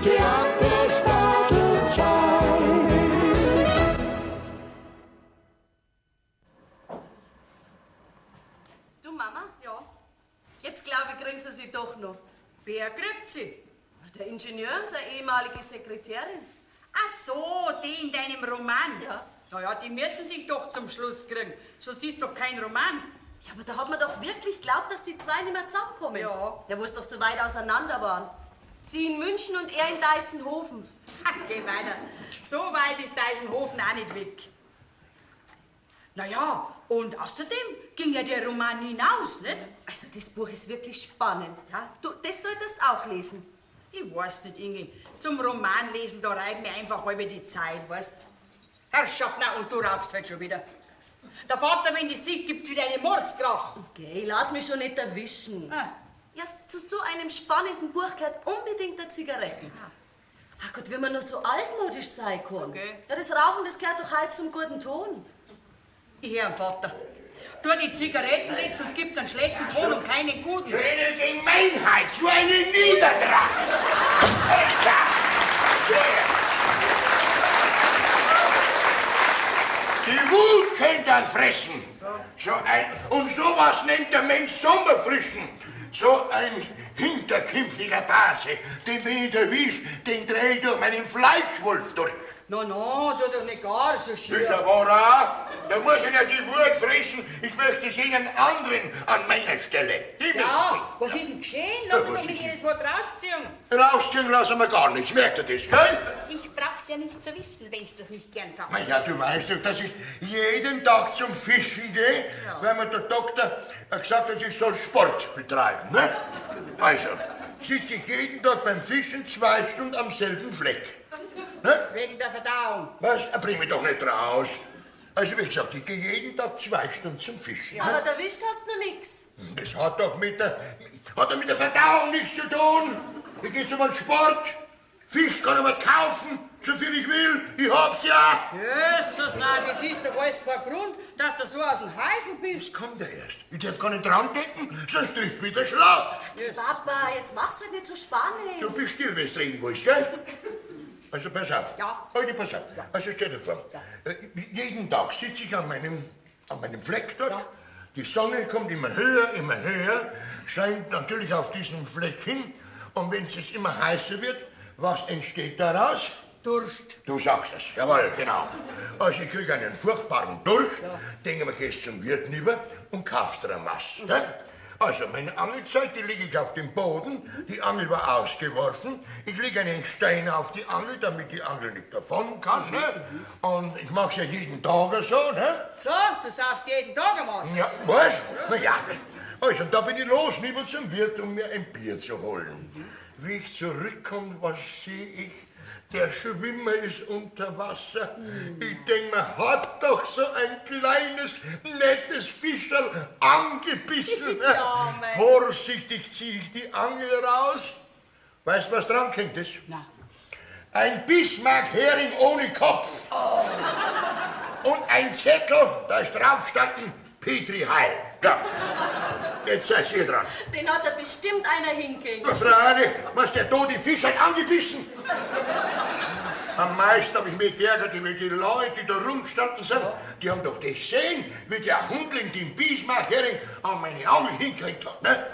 Du, Mama? Ja? Jetzt, glaube ich, kriegen Sie doch noch. Wer kriegt sie? Der Ingenieur und seine ehemalige Sekretärin. Ach so, die in deinem Roman. Ja. Naja, die müssen sich doch zum Schluss kriegen. Sonst ist doch kein Roman. Ja, aber da hat man doch wirklich geglaubt, dass die zwei nicht mehr zusammenkommen. Ja. Ja, wo es doch so weit auseinander waren. Sie in München und er in Deisenhofen. Geh weiter. So weit ist Deisenhofen auch nicht weg. Naja, und außerdem ging ja der Roman hinaus, nicht? Also das Buch ist wirklich spannend. Ja. Du, das solltest auch lesen. Ich weiß nicht, Inge. Zum Romanlesen, da reibt mir einfach halb die Zeit, weißt? Herrschaft, na, und du rauchst halt schon wieder. Der Vater, wenn die Sicht gibt's wieder einen Mordskrach. Okay, lass mich schon nicht erwischen. Ah. Ja, zu so einem spannenden Buch gehört unbedingt eine Zigarette. Ach Gott, wenn man nur so altmodisch sein kann. Okay. Ja, das Rauchen, das gehört doch halt zum guten Ton. Ich hör am Vater. Tu die Zigaretten weg, sonst gibt's einen schlechten Ton und keinen guten. So eine Gemeinheit, so eine Niedertracht. Die Wut könnt dann fressen. Und sowas nennt der Mensch Sommerfrischen. So ein hinterkümpfliger Base, den wenn ich erwisch, den dreh ich durch meinen Fleischwolf durch. No, tu doch nicht gar so schön. Das ist aber auch. Da muss ich ja die Wut fressen. Ich möchte sehen einen anderen an meiner Stelle. Ja, was ist denn geschehen? Lass Ja, uns was doch mit ist jedes Wort rausziehen. Rausziehen lassen wir gar nichts. Merkt ihr das, gell? Ich brauch's ja nicht zu wissen, wenn's das nicht gern sagt. Na ja, du weißt doch, dass ich jeden Tag zum Fischen gehe, weil mir der Doktor gesagt hat, ich soll Sport betreiben. Ne? Also, sitze ich jeden Tag beim Fischen 2 Stunden am selben Fleck. Ne? Wegen der Verdauung. Was? Bring mich doch nicht raus. Also, wie gesagt, ich gehe jeden Tag 2 Stunden zum Fischen. Aber erwischt hast du nix. Das hat doch mit der Verdauung nichts zu tun. Ich gehe zum Sport. Fisch kann ich mir kaufen, so viel ich will. Ich hab's ja. Jesus, nein, das ist doch alles kein Grund, dass du so aus dem Heisen bist. Das kommt ja erst. Ich darf gar nicht dran denken, sonst trifft mich der Schlag. Papa, jetzt mach's halt nicht so spannend. Du bist still, wenn du reden willst, gell? Also pass auf. Ja. Heute pass auf. Also stell dir vor, jeden Tag sitze ich an meinem Fleck dort. Ja. Die Sonne kommt immer höher, scheint natürlich auf diesen Fleck hin. Und wenn es jetzt immer heißer wird, was entsteht daraus? Durst. Du sagst es, jawohl, genau. Also ich kriege einen furchtbaren Durst, denke mir, gehst zum Wirt rüber und kaufst dir ein Maß. Ne? Also meine Angelzeit, die liege ich auf dem Boden, die Angel war ausgeworfen, ich lege einen Stein auf die Angel, damit die Angel nicht davon kann. Ne? Und ich mach's ja jeden Tag so. Ne? So, du saufst jeden Tag am Maß. Ja, was? Na ja. Also, und da bin ich los, rüber zum Wirt, um mir ein Bier zu holen. Wie ich zurückkomme, was sehe ich? Der Schwimmer ist unter Wasser. Ich denke mir, hat doch so ein kleines, nettes Fischerl angebissen. Ja, mein. Vorsichtig ziehe ich die Angel raus. Weißt du, was dran kommt? Na. Ein Bismarck-Hering ohne Kopf. Oh. Und ein Zettel, da ist drauf gestanden, Petri Heil. Da. Jetzt seid ihr dran. Den hat er bestimmt einer hingekriegt. Frage, was der tote Fisch hat angebissen? Am meisten habe ich mich geärgert über die Leute, die da rumgestanden sind. Die haben doch das gesehen, wie der Hundling den Bismarck-Hering an meine Angel hingekriegt hat. Ne?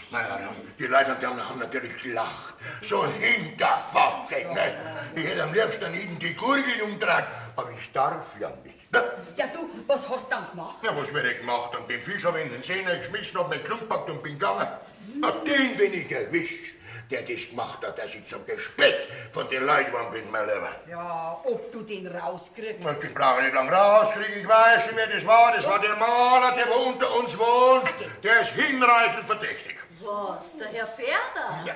Naja, die Leute die haben natürlich gelacht. So hinterfotzig. Ne? Ich hätte am liebsten an ihnen die Gurgel umdreht, aber ich darf ja nicht. Ne? Ja, du, was hast du dann gemacht? Ja, was mir nicht gemacht haben. Den Fisch habe ich in den See geschmissen, hab mich klumpackt und bin gegangen. Hab den wenig erwischt, der das gemacht hat, dass ich zum Gespött von den Leuten geworden bin, mein Lieber. Ja, ob du den rauskriegst. Na, ich brauche nicht lang rauskriegen, ich weiß schon, wer das war. Das war der Maler, der wo unter uns wohnt. Der ist hinreichend verdächtig. Was, der Herr Ferber? Ja.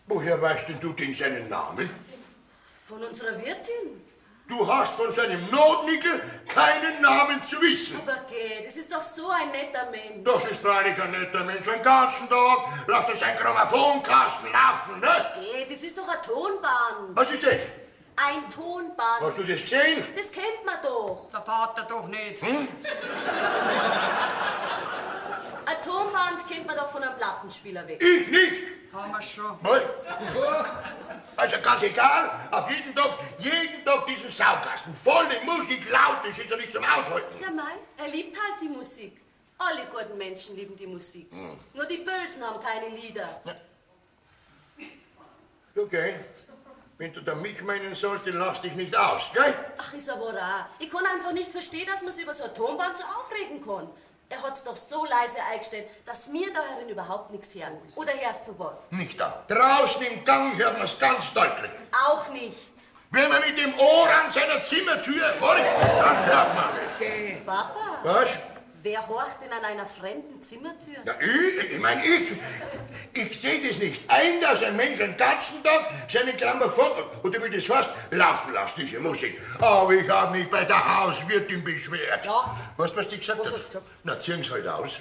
Woher weißt denn du den seinen Namen? Von unserer Wirtin? Du hast von seinem Notnickel keinen Namen zu wissen. Aber geh, das ist doch so ein netter Mensch. Das ist freilich ein netter Mensch. Den ganzen Tag lasst er seinen Grammophonkasten laufen, ne? Geh, das ist doch ein Tonband. Was ist das? Ein Tonband. Hast du das gesehen? Das kennt man doch. Der Vater doch nicht. Ein Tonband kennt man doch von einem Plattenspieler weg. Ich nicht. Haben wir schon. Was? Also ganz egal, auf jeden Tag diesen Saukasten. Volle Musik, laut, das ist ja nicht zum Aushalten. Ja, mei, er liebt halt die Musik. Alle guten Menschen lieben die Musik. Nur die Bösen haben keine Lieder. Okay, wenn du da mich meinen sollst, dann lass dich nicht aus, gell? Ach, ist aber wahr. Ich kann einfach nicht verstehen, dass man sich über so ein Tonband so aufregen kann. Er hat's doch so leise eingestellt, dass wir da herin überhaupt nichts hören. Oder hörst du was? Nicht da. Draußen im Gang hört man's ganz deutlich. Auch nicht. Wenn man mit dem Ohr an seiner Zimmertür horcht, dann hört man es. Papa, Was? wer horcht denn an einer fremden Zimmertür? Ja, ich sehe das nicht ein, dass ein Mensch den ganzen Tag seinen Grammophon, oder wie das heißt, laufen lässt, diese Musik. Aber ich habe mich bei der Hauswirtin beschwert. Ja. Weißt du, was die gesagt Was hat? hast du gesagt? Na, ziehen's halt aus.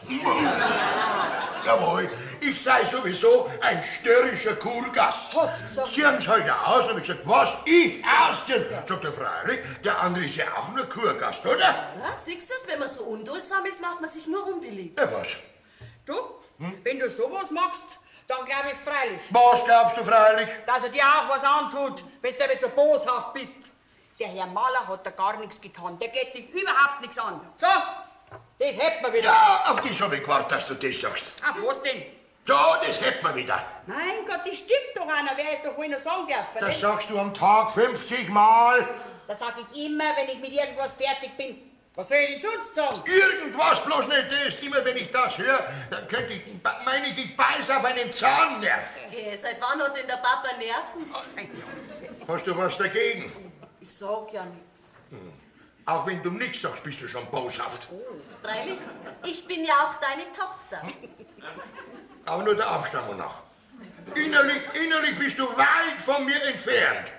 Jawohl, ich sei sowieso ein störrischer Kurgast. Hat's gesagt? Ziehen's halt aus. Und hab ich gesagt, was, ich ausziehen? Sagt er freilich, der andere ist ja auch nur Kurgast, oder? Ja, siehst du das? Wenn man so unduldsam ist, macht man sich nur unbeliebt. Ja, was? Du, wenn du sowas machst, dann glaub ich's freilich, Was glaubst du freilich? dass er dir auch was antut, wenn du so boshaft bist. Der Herr Maler hat da gar nichts getan. Der geht dich überhaupt nichts an. So, das hätten wir wieder. Ja, auf das habe ich gewartet, dass du das sagst. Auf was denn? So, das hätten wir wieder. Mein Gott, das stimmt doch einer. Wer ist doch wohl noch sagen dürfen? Das Ne? sagst du am Tag 50 Mal. Das sag ich immer, wenn ich mit irgendwas fertig bin. Was soll ich denn sonst sagen? Irgendwas, bloß nicht das. Immer wenn ich das höre, dann meine ich beiß auf einen Zahnnerv. Okay, seit wann hat denn der Papa Nerven? Hast du was dagegen? Ich sag ja nichts. Auch wenn du nichts sagst, bist du schon boshaft. Freilich, ich bin ja auch deine Tochter. Aber nur der Abstammung nach. Innerlich bist du weit von mir entfernt.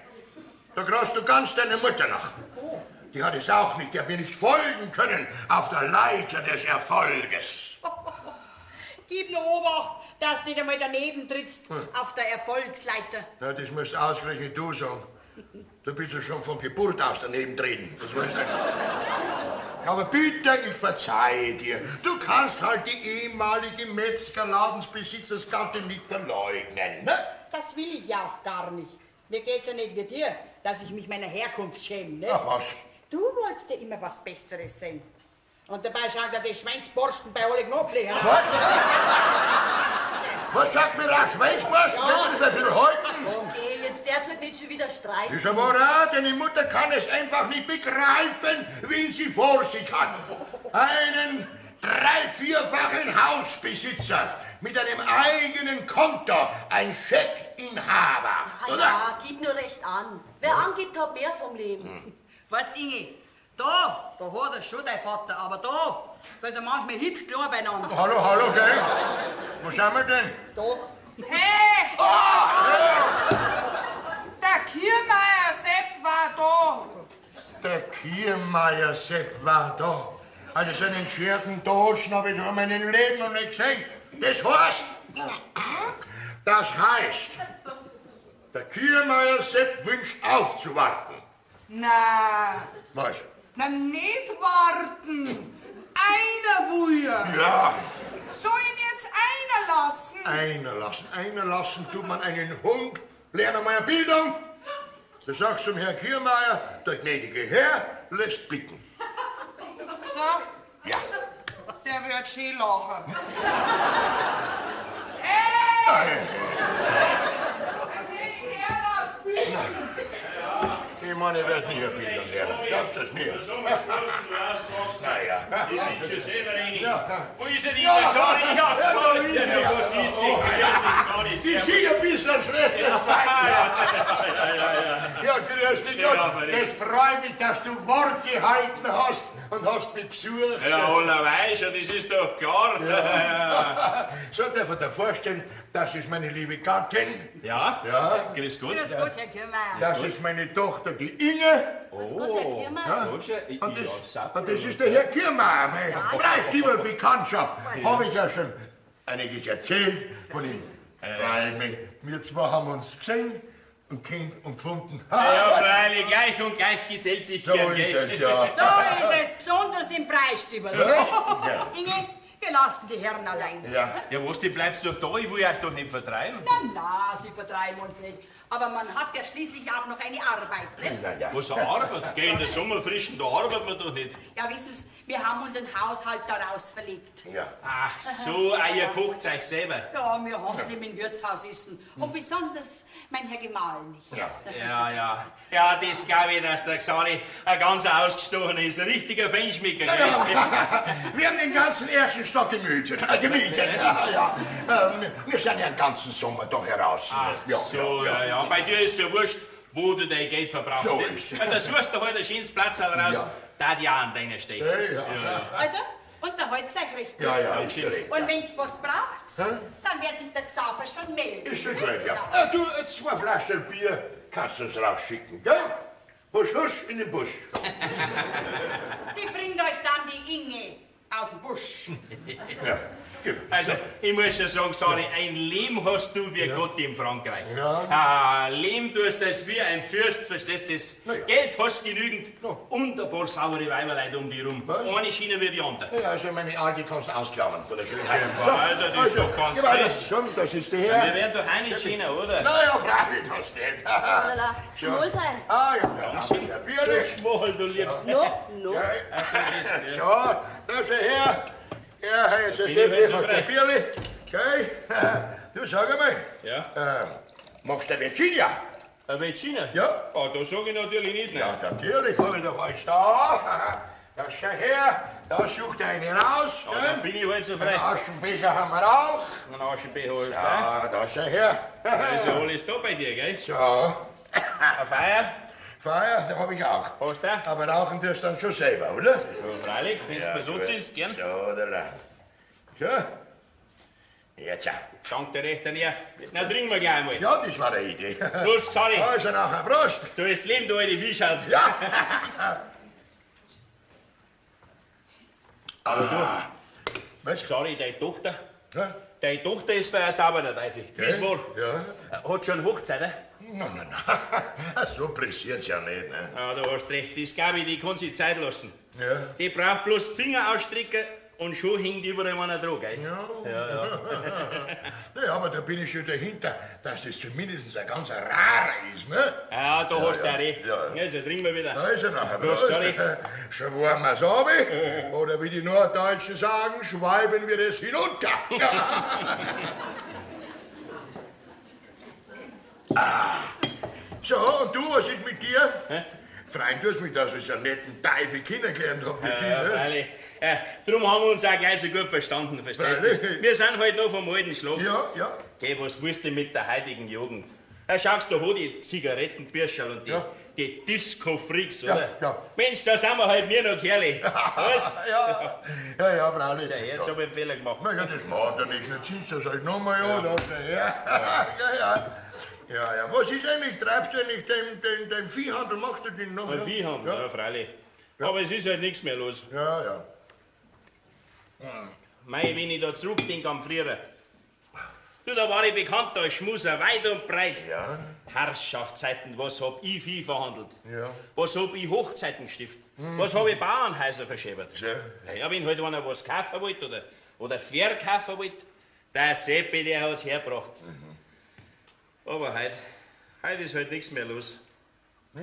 Da graust du ganz deine Mutter nach. Die hat es auch nicht, die hat mir nicht folgen können auf der Leiter des Erfolges. Gib nur Obacht, dass du nicht einmal daneben trittst auf der Erfolgsleiter. Ja, das musst ausgerechnet du sagen. Du bist ja schon von Geburt aus daneben treten. Das weißt du. Aber bitte, ich verzeihe dir. Du kannst halt die ehemalige Metzgerladensbesitzersgattin nicht verleugnen, ne? Das will ich ja auch gar nicht. Mir geht's ja nicht wie dir, dass ich mich meiner Herkunft schäme. Ne? Ach was. Du wolltest ja immer was Besseres sein. Und dabei schaut ja die Schweinsborsten bei alle Knopflöchern aus. Was sagt mir der Schweinsborsten? Ja. Könnt ihr das ein bisschen halten? Okay, jetzt derzeit nicht schon wieder streiten. Ist aber auch, deine Mutter kann es einfach nicht begreifen, wie sie vor sich hat. Einen 3-, 4-fachen Hausbesitzer mit einem eigenen Konto, ein Scheckinhaber. Ah, Oder? ja, gib nur recht an. Wer angibt, hat mehr vom Leben. Weißt du, Inge, da hat er schon dein Vater, aber da ist er manchmal hübsch klar beieinander. Hallo, gell? Wo sind wir denn? Da. Hey! Der Kiermeier Sepp war da. Der Kiermeier Sepp war da. Also so einen scherten Dosen habe ich in meinem Leben noch nicht gesehen. Das heißt, der Kiermeier Sepp wünscht aufzuwarten. Na, Was? na nicht warten. Einer will. Ja, Soll ihn jetzt einer lassen? einer lassen tut man einen Hund. Lerne mal eine Bildung. Du sagst zum Herrn Kiermeier, der gnädige Herr lässt bitten. So, Ja. der wird schön lachen. Ich meine, ich werde nie eine Bildung lernen. Glaubst du das mir? Naja. Die Witsche selber rein. Ja. Wo ist denn der Sorry? Ja, sorry. Ja, was ist denn? Die sind ein bisschen schlecht. Ja, grüß dich Gott. Es freut mich, dass du Wort gehalten hast und hast mich besucht. Ja, allerweise, das ist doch klar. So darf ich dir vorstellen, das ist meine liebe Gattin. Ja? Ja. Grüß Gott. Grüß Gott, Herr Kiermeier. Das ist meine Tochter, die Inge. Was gut, Herr Kiermeier? Und das ist der Herr Kiermeier, meine preisliebe Bekanntschaft. Habe ich ja schon einiges erzählt von ihm. Weil wir zwei haben uns gesehen und kennt und gefunden. Ja, freilich, gleich und gleich gesellt sich So gern, ist gell? es, ja. So ist es, besonders im Preisstübel. Ja. Inge, Wir lassen die Herren allein. Ja. Ja, was, die bleibst doch da? Ich will euch doch nicht vertreiben. Na, sie vertreiben uns nicht. Aber man hat ja schließlich auch noch eine Arbeit. Ne? Na ja. Was, eine Arbeit? Geh in der Sommerfrischen, da arbeitet man doch nicht. Ja, wissen Sie, wir haben unseren Haushalt daraus verlegt. Ja. Ach so, ihr kocht euch selber. Ja, wir haben es nicht im Wirtshaus essen. Und besonders mein Herr Gemahl nicht. Ja. Ja. Ja, das glaube ich, dass der Xari ein ganz ausgestochener ist. Ein richtiger Feinschmecker. Wir haben den ganzen ersten Stock gemietet. Ja. Wir sind ja den ganzen Sommer doch heraus. Ach so, ja. Bei dir ist ja wurscht, wo du dein Geld verbrauchst. So ist es. Da suchst du halt ein schönes Platz raus, Ja. da die auch an deiner steht. Ja. Also, unterhaltet euch recht gut. Ja, ist recht. Und wenn's was braucht, dann wird sich der Xaver schon melden. Ist schon gut, ja. Du, 2 Flaschen Bier kannst du uns rausschicken, gell? Husch, in den Busch. Die bringt euch dann die Inge aus dem Busch. Ja. Also, ich muss schon sagen, Sari, ein Leben hast du wie Gott in Frankreich. Ja. Leben tust das wie ein Fürst, verstehst du das? Na ja. Geld hast genügend Ja. und ein paar saubere Weiberleute um dich rum. Was? Eine Schiene wie die andere. Ja, also meine Alte kannst du ausklammern von der Schönheit. Alter, das ist doch ganz frisch. Schon, das ist der Wir Herr. werden doch auch nicht Schiene, oder? Naja, freilich, das nicht. Lala, So. wohl sein. Ah, ja, das ist ja bierlich. Schmal, du liebst. No. Ja. So, da ist der Herr. Ja, hier ist das Bin ich Bier, so was der frech? Bierli. Okay. Du, sag einmal, Ja? magst du Virginia? Ein Vecina? Ja. Ah, da sag ich natürlich nicht, ne? Ja, natürlich habe ich doch euch da. Da schau her, da sucht eine raus. Ah, dann bin ich halt so frei. Einen Aschenbecher haben wir auch. Ein Aschenbecher hast du, gell? Ja, da schau her. Da ist ja alles da bei dir, gell? So, Ein Feier Feuer, da habe ich auch. hast du? Aber rauchen tust du dann schon selber, oder? So, freilich, wenn du so gut. sind, gern. So, da lang. So. Jetzt. Dank der Rechte näher. Na, trinken wir gleich mal. Ja, das war eine Idee. Prost, Xari. Also nachher, Prost. So ist das Leben, du alte Fischhaut. Ja. Was? Xari, deine Tochter. Ja? Deine Tochter ist für ein sauberer Teufel. Das war. Ja. Hat schon Hochzeit, ne? Na. So pressiert's ja nicht, ne? Ja, du hast recht. Das glaube ich, die kann sich Zeit lassen. Ja. Die braucht bloß die Finger ausstrecken und schon hängt überall einer dran, gell? Ja, aber da bin ich schon dahinter, dass das zumindest ein ganz rarer ist, ne? Ja, da hast du ja. auch recht. Ja. Also, trinken wir wieder. Also nachher, Prost, Prost. Charlie. Schwärmen wir's ab, oder wie die Norddeutschen sagen, schweiben wir es hinunter. So, und du, was ist mit dir? Freuen tust mich, dass ich so einen netten Teufel kennengelernt hab wie dich, ne? Freilich. Drum haben wir uns auch gleich so gut verstanden, verstehst du? Freilich. Wir sind halt noch vom alten Schlag. Ja. Geh, was willst du mit der heutigen Jugend? Schaust du, die Zigarettenbürscherl und die Disco-Freaks, oder? Ja. Mensch, da sind wir halt mir noch Kerle. Was? Ja, freilich. Ja, jetzt hab ich einen Fehler gemacht. Na ja, das macht er nicht. Dann ziehst du das halt nochmal an, da ist der Herr. Ja. Was ist eigentlich? Treibst du eigentlich den Viehhandel? Machst du den noch? Ein Viehhandel, ja, freilich. Aber es ist halt nichts mehr los. Ja. Mei, wenn ich da zurückdenke am Früheren. Du, da war ich bekannt als Schmuser, weit und breit. Ja. Herrschaftszeiten, was hab ich Vieh verhandelt? Ja. Was hab ich Hochzeiten gestiftet? Was hab ich Bauernhäuser verschäbert? So. Ja, wenn halt einer was kaufen wollte oder verkaufen wollte, der Seppi, der hat's hergebracht. Aber heute ist halt nichts mehr los. Ja.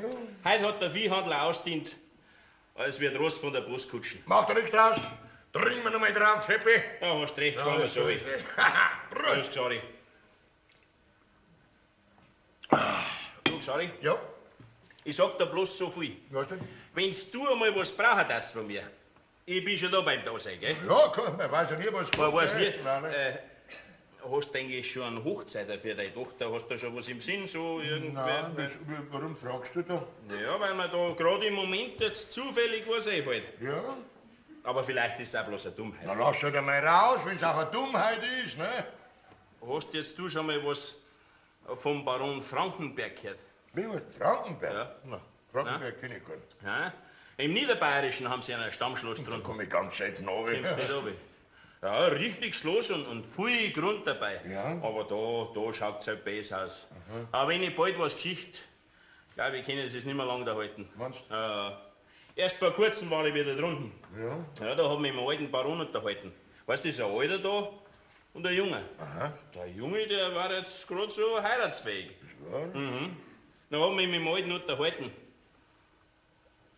Heute hat der Viehhandler ausdient, als wird Ross von der Buskutschen. Macht er nichts draus? Trinken wir noch mal drauf, Seppi. Ja, hast recht, schwamm wir so. Prost. Prost, Schari. Du, Schari, Ja, ich sag dir bloß so viel. was denn? Wenn's du einmal was brauchen darfst von mir, ich bin schon da beim Dasein, gell? Ja, komm, man weiß ja nie, was Man weiß nie. Nein. Hast du eigentlich schon einen Hochzeiter für deine Tochter? Hast du schon was im Sinn? So Nein, warum fragst du da? Ja, weil mir da gerade im Moment jetzt zufällig was einfällt. Ja, Aber vielleicht ist es auch bloß eine Dummheit. na lass halt einmal raus, wenn es auch eine Dummheit ist, ne? Hast jetzt du schon mal was vom Baron Frankenberg gehört? Wie was? Frankenberg? Ja. Na, Frankenberg kenn ich gar nicht. Ja? Im Niederbayerischen haben sie einen Stammschloss Da drin. komm ich ganz selten runter. Kommst nicht runter. Ja, richtig Schloss und viel Grund dabei. Ja. Aber da schaut es halt besser aus. Aber wenn ich bald was Geschichte, glaube ich, können sie es nicht mehr lange da halten. Meinst Erst vor kurzem war ich wieder drunten. Ja. Ja, da habe ich mit dem alten Baron unterhalten. Weißt du, ist ein Alter da und ein Junge. Aha. Der Junge, der war jetzt gerade so heiratsfähig. Ja. Dann haben wir mit dem Alten unterhalten.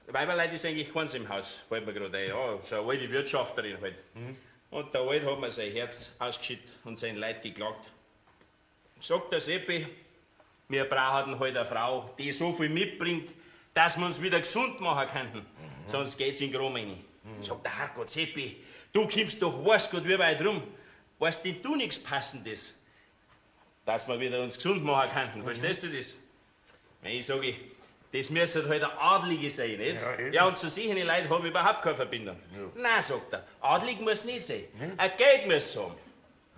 Weiberleut ist eigentlich keins im Haus, fällt mir gerade ein. Ja, so eine alte Wirtschafterin halt. Und der Alte hat mir sein Herz ausgeschüttet und sein Leid geklagt. Sagt der Seppi, wir brauchen halt eine Frau, die so viel mitbringt, dass wir uns wieder gesund machen könnten. Sonst geht's in Gromenge. Sagt der Herrgott Seppi, du kommst doch weiß gut wie weit rum. Weißt denn du nichts Passendes? Dass wir wieder uns gesund machen könnten, verstehst du das? Ich sage, das müssen halt eine Adlige sein, nicht? Ja, eben. Ja, und zu solchen Leuten habe ich überhaupt keine Verbindung. Nein, sagt er, adlig muss nicht sein. Ein Geld muss es haben.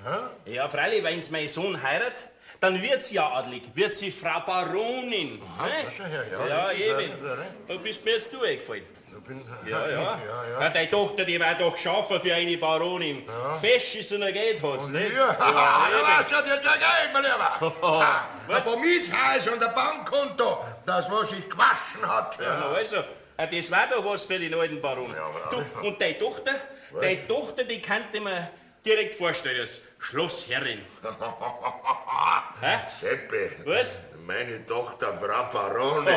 Ja? Ja, freilich, wenn mein Sohn heiratet, dann wird sie ja adlig, wird sie Frau Baronin. Aha, ne? das ist ja, Ja, eben. Ja, Du bist mir jetzt du eingefallen. Ich bin, Ja, ja. ja. Deine Tochter, die war doch schaffen für eine Baronin. Fest ist so ein Geld hat's, nicht? Ja, du weißt ja, jetzt ein Geld, mein Lieber. Was? Ein Vermietshaus und ein Bankkonto, das, was sich gewaschen hat. Ja, also, das war doch was für den alten Baron. Ja, aber Du, und deine Tochter, die kannte man direkt vorstellen als Schlossherrin. Hä? Seppi. Was? Meine Tochter, Frau Baronin.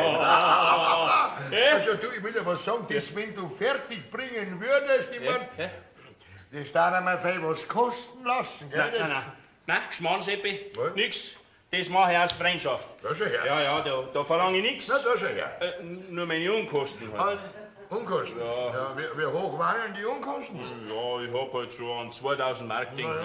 Hä? Also du, ich will dir was sagen, das, wenn du fertig bringen würdest, ich mein, Hä? das darf mir viel was kosten lassen, gell? Nein, Das- nein, nein. Nein, Schmarrn, Seppi. Was? Nix. Das mache ich aus Freundschaft. Das ist ja her. Ja, ja, da verlange ich nichts. Na, das ist ja her. Nur meine Unkosten halt. Unkosten? Ja, wie hoch waren die Unkosten? Ja, ich hab halt so an 2000 Mark Ding. Ne?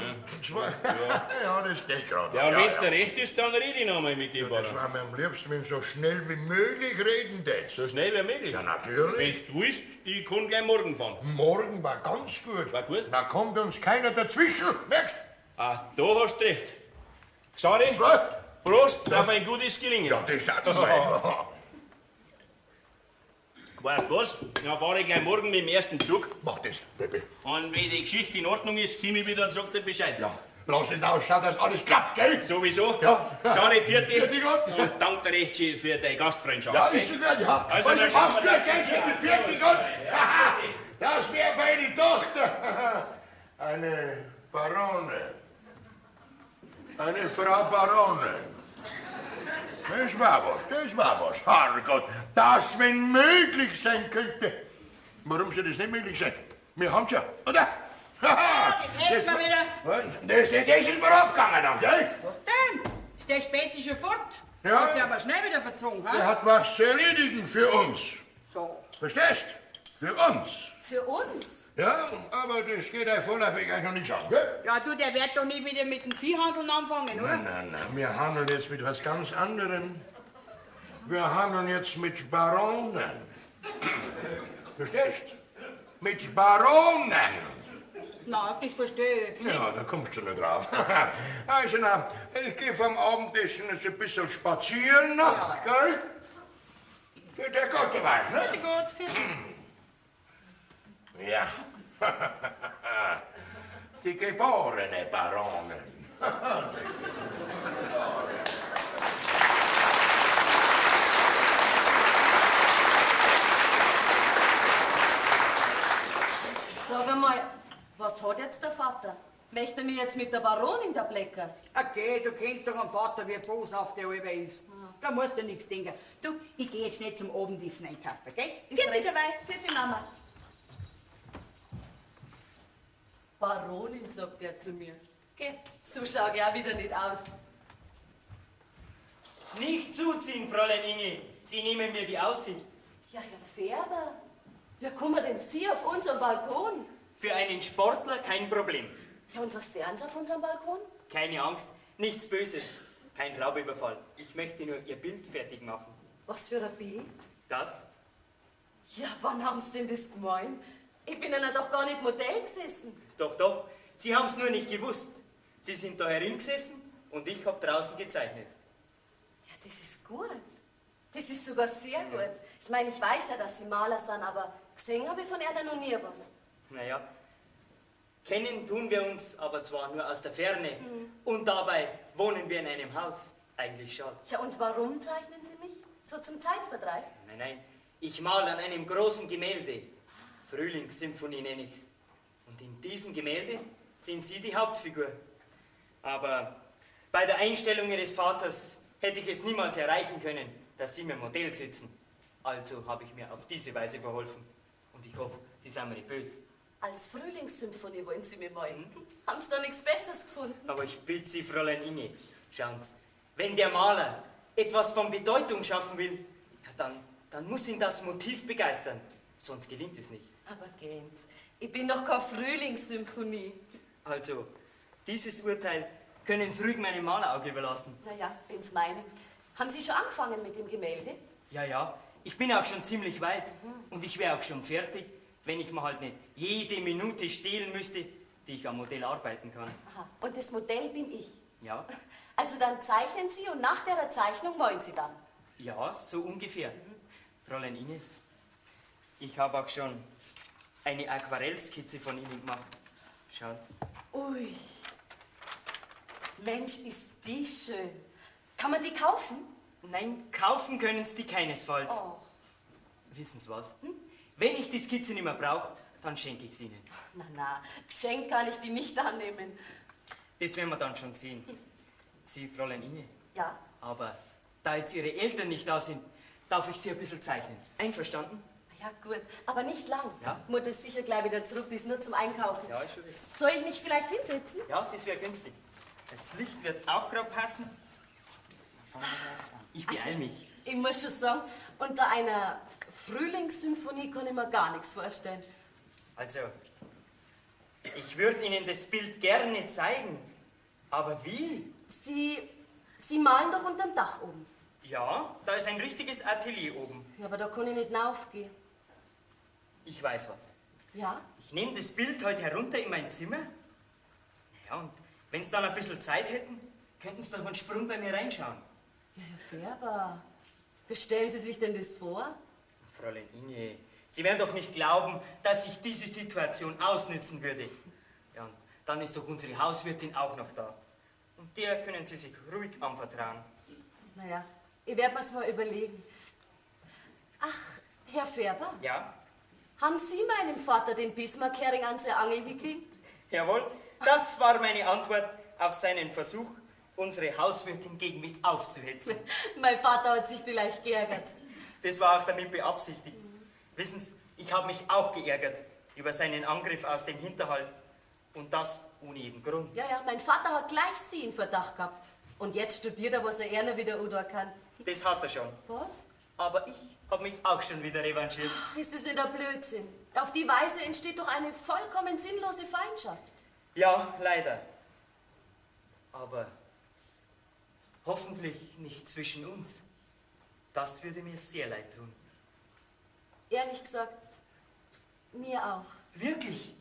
Ja, das geht gerade. Ja, und wenn's dir recht ist, dann rede ich noch mal mit dem Das Baron. war mir am liebsten, wenn du so schnell wie möglich reden tätst. So schnell wie möglich. Ja, natürlich. Wenn's du willst, ich kann gleich morgen fahren. Morgen war ganz gut. War gut? Da kommt uns keiner dazwischen. Merkst Ah, da hast du recht. Xari, du? Was? Prost auf ein gutes Gelingen. Ja, das sagt man. Weißt du was? Dann fahre ich gleich morgen mit dem ersten Zug. Mach das, Baby. Und wenn die Geschichte in Ordnung ist, komme ich wieder und sag dir Bescheid. Ja, lass nicht ausschauen, dass alles klappt, gell? Sowieso? Ja. Xari, vierte. Vierte Gott. Und danke dir recht schön für deine Gastfreundschaft. Ja, gell? ist sogar, ja. Also, Was dann machst schauen du wir das Geld mit 40 und? Haha, das wäre meine Tochter. Eine Baronin. Eine Frau Baronin. Das war was. Herrgott, das, wenn möglich sein könnte. Warum soll das nicht möglich sein? Wir haben's ja, oder? Haha, Das hilft mir wieder. Das ist mir abgegangen dann, gell? Was denn? Ist der Spezi schon fort? Ja. Hat sie aber schnell wieder verzogen, Der ha? hat was zu erledigen für uns. So. Verstehst? Für uns. Für uns? Ja, aber das geht ja vorläufig eigentlich noch nicht an, gell? Ja, du, der wird doch nicht wieder mit dem Viehhandeln anfangen, oder? Nein, wir handeln jetzt mit was ganz anderem. Wir handeln jetzt mit Baronen. Verstehst? Mit Baronen. Na, das verstehe ich jetzt nicht. Ja, da kommst du nicht drauf. Also, na, ich gehe vom Abendessen jetzt ein bisschen spazieren noch, gell? Für der Gott weiß, ne? Bitte gut, für Ja. Die geborene Baronin. Sag einmal, was hat jetzt der Vater? Möchte er mich jetzt mit der Baronin da blecken? Okay, du kennst doch am Vater, wie boshaft der halber ist. Da musst du nichts denken. Du, ich gehe jetzt nicht zum Abendessen einkaufen, gell? Ist recht dabei. Für die Mama. Baronin, sagt er zu mir. Geh, so schau ich auch wieder nicht aus. Nicht zuziehen, Fräulein Inge. Sie nehmen mir die Aussicht. Ja, Herr Ferber, wie kommen denn Sie auf unseren Balkon? Für einen Sportler kein Problem. Ja, und was wären Sie auf unserem Balkon? Keine Angst, nichts Böses. Kein Raubüberfall. Ich möchte nur Ihr Bild fertig machen. Was für ein Bild? Das? Ja, wann haben Sie denn das gemeint? Ich bin Ihnen doch gar nicht Modell gesessen. Doch, doch. Sie haben es nur nicht gewusst. Sie sind da herin-gesessen und ich habe draußen gezeichnet. Ja, das ist gut. Das ist sogar sehr gut. Ich meine, ich weiß ja, dass Sie Maler sind, aber gesehen habe ich von Ihnen noch nie was. Naja, kennen tun wir uns aber zwar nur aus der Ferne und dabei wohnen wir in einem Haus. Eigentlich schade. Ja, und warum zeichnen Sie mich? So zum Zeitvertreib? Nein, nein, ich male an einem großen Gemälde. Frühlingssymphonie nenne ich's. Und in diesem Gemälde sind Sie die Hauptfigur. Aber bei der Einstellung Ihres Vaters hätte ich es niemals erreichen können, dass Sie mir Modell sitzen. Also habe ich mir auf diese Weise verholfen. Und ich hoffe, Sie sind mir nicht böse. Als Frühlingssymphonie wollen Sie mir malen. Haben Sie da nichts Besseres gefunden? Aber ich bitte Sie, Fräulein Inge, schauen Sie, wenn der Maler etwas von Bedeutung schaffen will, ja, dann muss ihn das Motiv begeistern. Sonst gelingt es nicht. Aber gehen Sie. Ich bin doch keine Frühlingssymphonie. Also, dieses Urteil können Sie ruhig meinem Malerauge überlassen. Naja, wenn Sie meinen. Haben Sie schon angefangen mit dem Gemälde? Ja, ich bin auch schon ziemlich weit. Und ich wäre auch schon fertig, wenn ich mir halt nicht jede Minute stehlen müsste, die ich am Modell arbeiten kann. Aha. Und das Modell bin ich. Ja? Also dann zeichnen Sie und nach der Zeichnung malen Sie dann. Ja, so ungefähr. Fräulein Inge, ich habe auch schon eine Aquarellskizze von Ihnen gemacht. Schauen Sie. Ui. Mensch, ist die schön. Kann man die kaufen? Nein, kaufen können Sie die keinesfalls. Oh. Wissen Sie was? Wenn ich die Skizze nicht mehr brauche, dann schenke ich sie Ihnen. Na, Geschenk kann ich die nicht annehmen. Das werden wir dann schon sehen. Sie, Fräulein Inge. Ja? Aber da jetzt Ihre Eltern nicht da sind, darf ich Sie ein bisschen zeichnen. Einverstanden? Ja, gut. Aber nicht lang. Ja. Mutter ist sicher gleich wieder zurück, die ist nur zum Einkaufen. Ja, ist schon richtig. Soll ich mich vielleicht hinsetzen? Ja, das wäre günstig. Das Licht wird auch gerade passen. Ich beeil mich. Ich muss schon sagen, unter einer Frühlingssymphonie kann ich mir gar nichts vorstellen. Also, ich würde Ihnen das Bild gerne zeigen. Aber wie? Sie malen doch unterm Dach oben. Ja, da ist ein richtiges Atelier oben. Ja, aber da kann ich nicht raufgehen. Ich weiß was. Ja? Ich nehme das Bild heute herunter in mein Zimmer. Ja, und wenn Sie dann ein bisschen Zeit hätten, könnten Sie doch einen Sprung bei mir reinschauen. Ja, Herr Färber, wie stellen Sie sich denn das vor? Fräulein Inge, Sie werden doch nicht glauben, dass ich diese Situation ausnützen würde. Ja, und dann ist doch unsere Hauswirtin auch noch da. Und der können Sie sich ruhig anvertrauen. Naja, ich werde mir's mal überlegen. Ach, Herr Färber, Ja? haben Sie meinem Vater den Bismarck-Hering an seine Angel gekriegt? Jawohl, das war meine Antwort auf seinen Versuch, unsere Hauswirtin gegen mich aufzuhetzen. Mein Vater hat sich vielleicht geärgert. Das war auch damit beabsichtigt. Wissen Sie, ich habe mich auch geärgert über seinen Angriff aus dem Hinterhalt. Und das ohne jeden Grund. Ja, mein Vater hat gleich Sie in Verdacht gehabt. Und jetzt studiert er, was er eher wieder kann. Das hat er schon. Was? Aber ich habe mich auch schon wieder revanchiert. Ach, ist das nicht ein Blödsinn? Auf die Weise entsteht doch eine vollkommen sinnlose Feindschaft. Ja, leider. Aber hoffentlich nicht zwischen uns. Das würde mir sehr leid tun. Ehrlich gesagt, mir auch. Wirklich?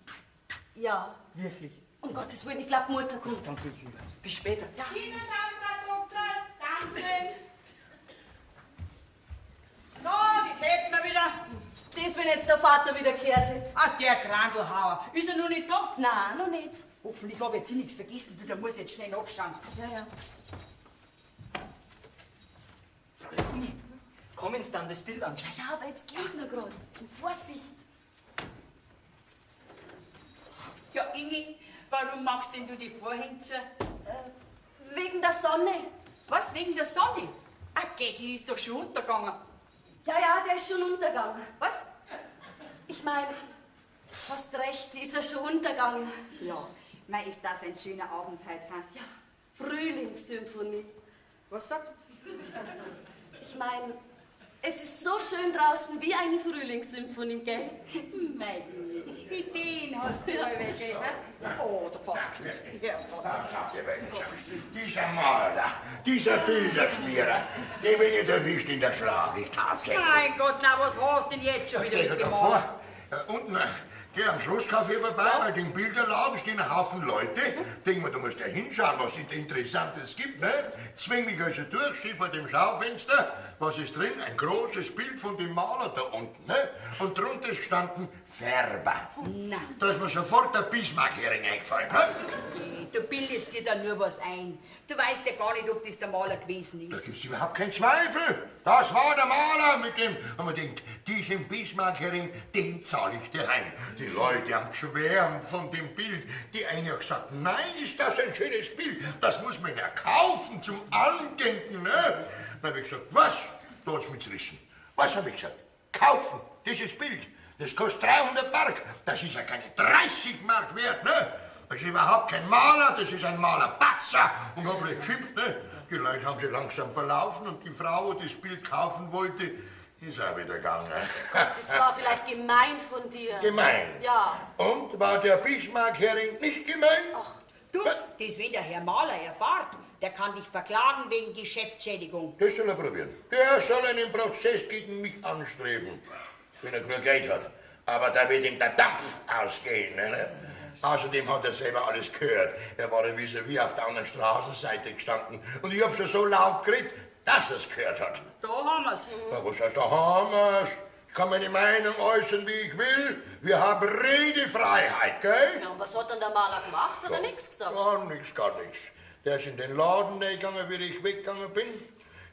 Ja. Wirklich? Um Gottes Willen, ich glaube, Mutter kommt. Dann gehe ich rüber. Bis später. Ja. Wiederschauen, Frau Doktor. Dankeschön. So, das hätten wir wieder. Das, wenn jetzt der Vater wieder kehrt hätte. Ach, der Krandelhauer. Ist er noch nicht da? Nein, noch nicht. Hoffentlich habe ich jetzt nichts vergessen, da muss ich jetzt schnell nachschauen. Ja. Fräulein Inge, kommen Sie dann das Bild anschauen? Ja, aber jetzt geht's nur gerade. Vorsicht. Ja, Inge, warum machst denn du die Vorhänge zu? Wegen der Sonne. Was, wegen der Sonne? Ach, die ist doch schon untergegangen. Ja, der ist schon untergegangen. Was? Ich meine, hast recht, die ist ja schon untergegangen. Ja, mei, ist das ein schöner Abend heute, ha? Ja, Frühlingssymphonie. Was sagst du? Ich meine, es ist so schön draußen wie eine Frühlingssymphonie, gell? Mei, Ideen hast du alle, gell? Oh, der Vater. Ja, Vater. Dieser Maler, dieser Bilderschmierer, den bin ich erwischt in der Schlage, tatsächlich. Mein Gott, na, was hast du denn jetzt schon wieder Stell dir doch gemacht? vor, unten, geh am Schlusskaffee vorbei, bei dem Bilderladen stehen ein Haufen Leute. Denk mir, du musst ja hinschauen, was es Interessantes gibt, ne? Zwing mich also durch, steh vor dem Schaufenster. Was ist drin? Ein großes Bild von dem Maler da unten, ne? Und drunter ist gestanden Färber. Na, Da ist mir sofort der Bismarck-Hering eingefallen, ne? du bildest dir da nur was ein. Du weißt ja gar nicht, ob das der Maler gewesen Da ist. gibt's überhaupt keinen Zweifel. Das war der Maler mit dem, und man denkt, diesen Bismarck-Hering, den zahle ich dir heim. Die Leute haben geschwärmt von dem Bild. Die eine hat gesagt, nein, ist das ein schönes Bild. Das muss man ja kaufen zum Andenken. Ne? Dann habe ich gesagt, was? Da hat's mich zerrissen. Was habe ich gesagt? Kaufen, dieses Bild. Das kostet 300 Mark. Das ist ja keine 30 Mark wert. Ne? Das ist überhaupt kein Maler, das ist ein Malerpatzer. Und hab ich geschimpft. Ne? Die Leute haben sich langsam verlaufen und die Frau, die das Bild kaufen wollte, ist auch wieder gegangen. Das war vielleicht gemein von dir. Gemein? Ja. Und war der Bismarck-Hering nicht gemein? Ach, Du, das wenn der Herr Maler erfahrt, der kann dich verklagen wegen Geschäftsschädigung. Das soll er probieren. Der soll einen Prozess gegen mich anstreben, wenn er genug Geld hat. Aber da wird ihm der Dampf ausgehen. Ne? Außerdem hat er selber alles gehört. Er war ja wie auf der anderen Straßenseite gestanden. Und ich hab schon so laut geredet, dass er es gehört hat. Da haben wir's. Na, was heißt, da haben wir's? Ich kann meine Meinung äußern, wie ich will. Wir haben Redefreiheit, gell? ja, und was hat dann der Maler gemacht? Hat er nichts gesagt? Gar nichts, gar nichts. Der ist in den Laden gegangen, wie ich weggegangen bin.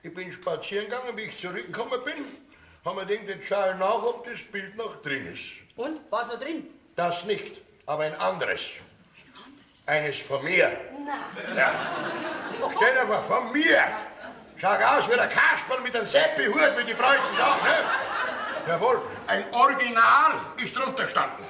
Ich bin spazieren gegangen, wie ich zurückgekommen bin. Haben wir gedacht, jetzt schaue ich nach, ob das Bild noch drin ist. Und, was noch drin? Das nicht, aber ein anderes. Eines von mir. Nein. Ja. Stell dir vor, von mir. Schau aus wie der Kasperl mit einem Seppi-Hut, wie die Preußen sagen, ne? Jawohl, ein Original ist drunter gestanden.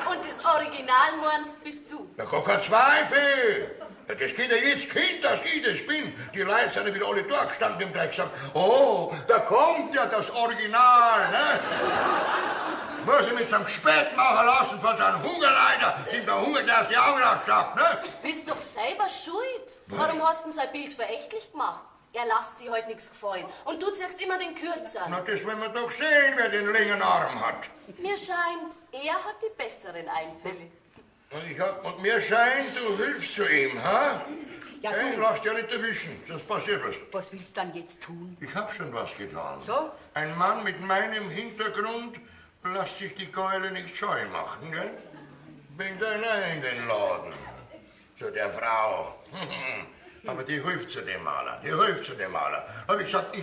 Und das Original meinst bist du? Na, gar kein Zweifel. Ja, das geht ja jetzt Kind, dass ich das bin. Die Leute sind ja wieder alle durchgestanden und haben gleich gesagt, oh, da kommt ja das Original, ne? Muss ich mit so einem Spät machen lassen von so einem Hungerleider, dem der Hunger, der aus die Augen ausschaut, ne? Bist doch selber schuld. Warum hast du sein Bild verächtlich gemacht? Er lässt sich heute nichts gefallen. Und du ziehst immer den Kürzeren. Na, das werden wir doch sehen, wer den längeren Arm hat. Mir scheint's, er hat die besseren Einfälle. Und mir scheint, du hilfst zu ihm, ha? Ja, Hey, du, lass dich ja nicht erwischen, sonst passiert was. was willst du dann jetzt tun? Ich hab schon was getan. So? Ein Mann mit meinem Hintergrund lässt sich die Keule nicht scheu machen, gell? Bringt einer in den Laden. Zu der Frau. Aber die hilft zu dem Maler, die hilft zu dem Maler. Hab ich gesagt,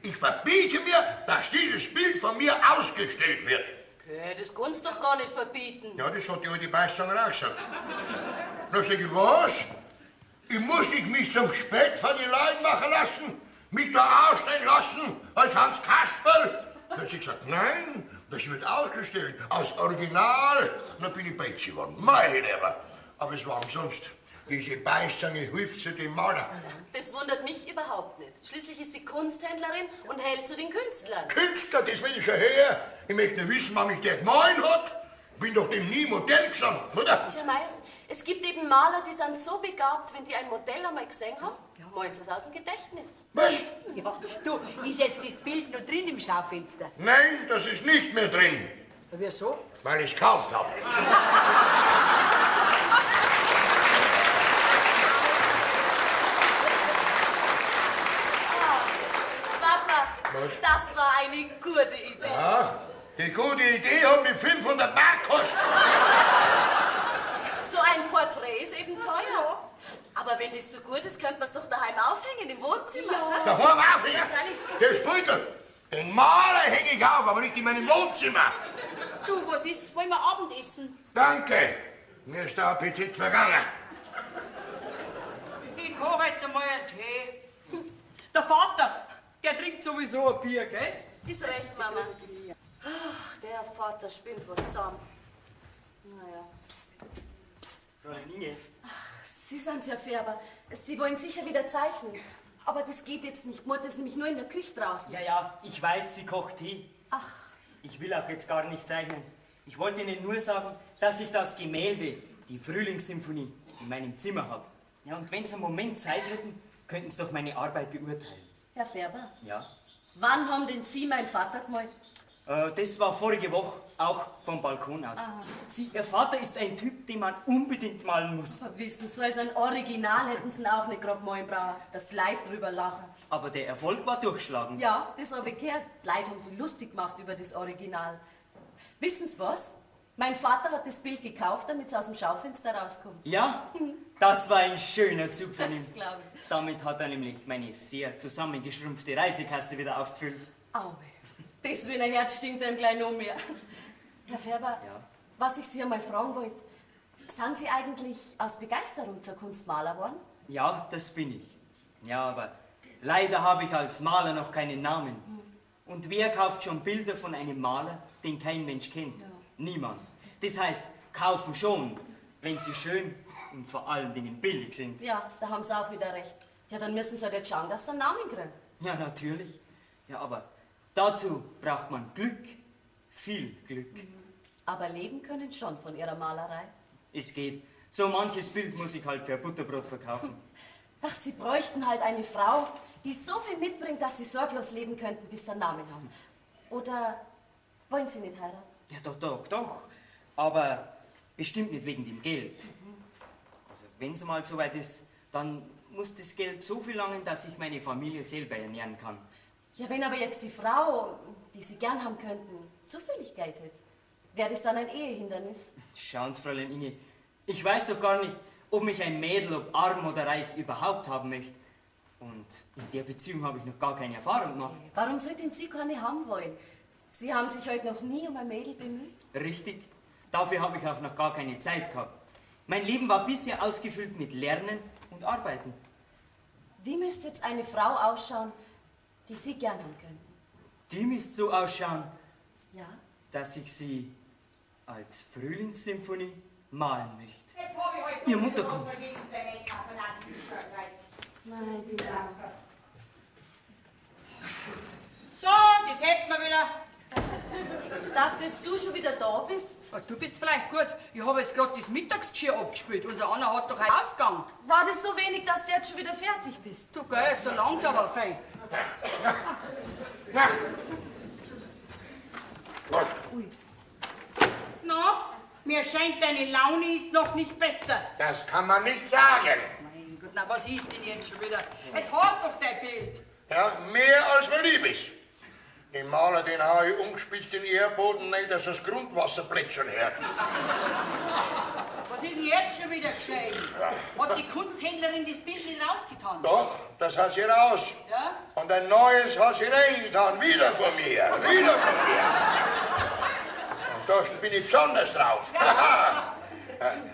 ich verbiete mir, dass dieses Bild von mir ausgestellt wird. Okay, das kannst du doch gar nicht verbieten. Ja, das hat die alte Beißzange auch gesagt. Na, sag ich, was? Ich muss mich zum Spät von den Leuten machen lassen? Mich da ausstellen lassen als Hans Kasperl? Dann hat sie gesagt, nein, das wird ausgestellt, als Original. Und dann bin ich bei geworden. Mein Lieber. Aber es war umsonst. Diese Beißzange hilft zu dem Maler. Das wundert mich überhaupt nicht. Schließlich ist sie Kunsthändlerin und hält zu den Künstlern. Künstler, das will ich schon her. Ich möchte nur wissen, wann mich der gemahlen hat. Bin doch dem nie Modell gestanden, oder? Tja, Mei, es gibt eben Maler, die sind so begabt, wenn die ein Modell einmal gesehen haben, malen sie es aus dem Gedächtnis. Was? Ja, du, ist jetzt das Bild noch drin im Schaufenster? Nein, das ist nicht mehr drin, Wieso? weil ich es gekauft habe. Papa, Was? das war eine gute Idee. Ja, die gute Idee hat mich 500 Mark gekostet. So ein Porträt ist eben teuer. Aber wenn das so gut ist, könnte man es doch daheim aufhängen, im Wohnzimmer. Da fahren wir auf hier. Das Beutel. Den Maler hänge ich auf, aber nicht in meinem Wohnzimmer. Du, was ist? Wollen wir Abendessen? Danke. Mir ist der Appetit vergangen. Ich koche jetzt einmal einen Tee. Der Vater, der trinkt sowieso ein Bier, gell? Ist recht, Mama. Ach, der Vater spinnt was zusammen. Naja. Psst. Fräulein Inge, Sie sind Herr Färber. Sie wollen sicher wieder zeichnen. Aber das geht jetzt nicht. Mutter ist nämlich nur in der Küche draußen. ja, ich weiß, sie kocht Tee. Ach, Ich will auch jetzt gar nicht zeichnen. Ich wollte Ihnen nur sagen, dass ich das Gemälde, die Frühlingssymphonie, in meinem Zimmer habe. Ja, und wenn Sie einen Moment Zeit hätten, könnten Sie doch meine Arbeit beurteilen. Herr Färber, Ja? wann haben denn Sie mein Vater gemalt? Das war vorige Woche, auch vom Balkon aus. Ihr Vater ist ein Typ, den man unbedingt malen muss. Wissen Sie, so als ein Original hätten Sie ihn auch nicht gerade malen brauchen, dass die Leute drüber lachen. Aber der Erfolg war durchschlagend. Ja, das habe ich gehört. Die Leute haben sich lustig gemacht über das Original. Wissen Sie was? Mein Vater hat das Bild gekauft, damit es aus dem Schaufenster rauskommt. Ja, das war ein schöner Zug von ihm. Das glaube ich. Damit hat er nämlich meine sehr zusammengeschrumpfte Reisekasse wieder aufgefüllt. Aue, das wie ein Herz stinkt einem gleich noch mehr. Herr Färber, Ja. was ich Sie einmal fragen wollte, sind Sie eigentlich aus Begeisterung zur Kunst Maler worden? Ja, das bin ich. Ja, aber leider habe ich als Maler noch keinen Namen. Und wer kauft schon Bilder von einem Maler, den kein Mensch kennt? Ja. Niemand. Das heißt, kaufen schon, wenn sie schön und vor allen Dingen billig sind. Ja, da haben Sie auch wieder recht. Ja, dann müssen Sie halt jetzt schauen, dass Sie einen Namen kriegen. Ja, natürlich. Ja, aber dazu braucht man Glück. Viel Glück. Aber leben können schon von Ihrer Malerei. Es geht. So manches Bild muss ich halt für Butterbrot verkaufen. Ach, Sie bräuchten halt eine Frau, die so viel mitbringt, dass Sie sorglos leben könnten, bis Sie einen Namen haben. Oder wollen Sie nicht heiraten? Ja, doch. Aber bestimmt nicht wegen dem Geld. Also, wenn es mal soweit ist, dann muss das Geld so viel langen, dass ich meine Familie selber ernähren kann. Ja, wenn aber jetzt die Frau, die Sie gern haben könnten, zufällig Geld hätte, wäre das dann ein Ehehindernis? Schauen Sie, Fräulein Inge, ich weiß doch gar nicht, ob mich ein Mädel, ob arm oder reich, überhaupt haben möchte. Und in der Beziehung habe ich noch gar keine Erfahrung gemacht. Warum sollten Sie keine haben wollen? Sie haben sich heute noch nie um ein Mädel bemüht? Richtig. Dafür habe ich auch noch gar keine Zeit gehabt. Mein Leben war bisher ausgefüllt mit Lernen und Arbeiten. Wie müsste jetzt eine Frau ausschauen, die Sie gern haben könnten? Die müsste so ausschauen, Ja? dass ich sie als Frühlingssymphonie malen möchte. Jetzt habe ich heute Ihr Mutter kommt. vergessen, der Make-up von Antischörgreiz. Nein, die Dame. So, das hätten wir wieder. Dass jetzt du schon wieder da bist? Oh, du bist vielleicht gut. Ich habe jetzt gerade das Mittagsgeschirr abgespült. Unser Anna hat doch einen Ausgang. War das so wenig, dass du jetzt schon wieder fertig bist? Du, gell, so langsam aber fein. Na, mir scheint, deine Laune ist noch nicht besser. Das kann man nicht sagen. Mein Gott, na was ist denn jetzt schon wieder? Jetzt hast doch dein Bild. Ja, mehr als mir lieb ist. Den Maler, den habe ich umgespitzt in den Erdboden, nicht, dass das Grundwasser plätschern hört. Was ist denn jetzt schon wieder geschehen? Hat die Kunsthändlerin das Bild nicht rausgetan? Doch, das hat sie raus. Ja? Und ein neues hat sie reingetan, wieder von mir, wieder von mir. Und da bin ich besonders drauf.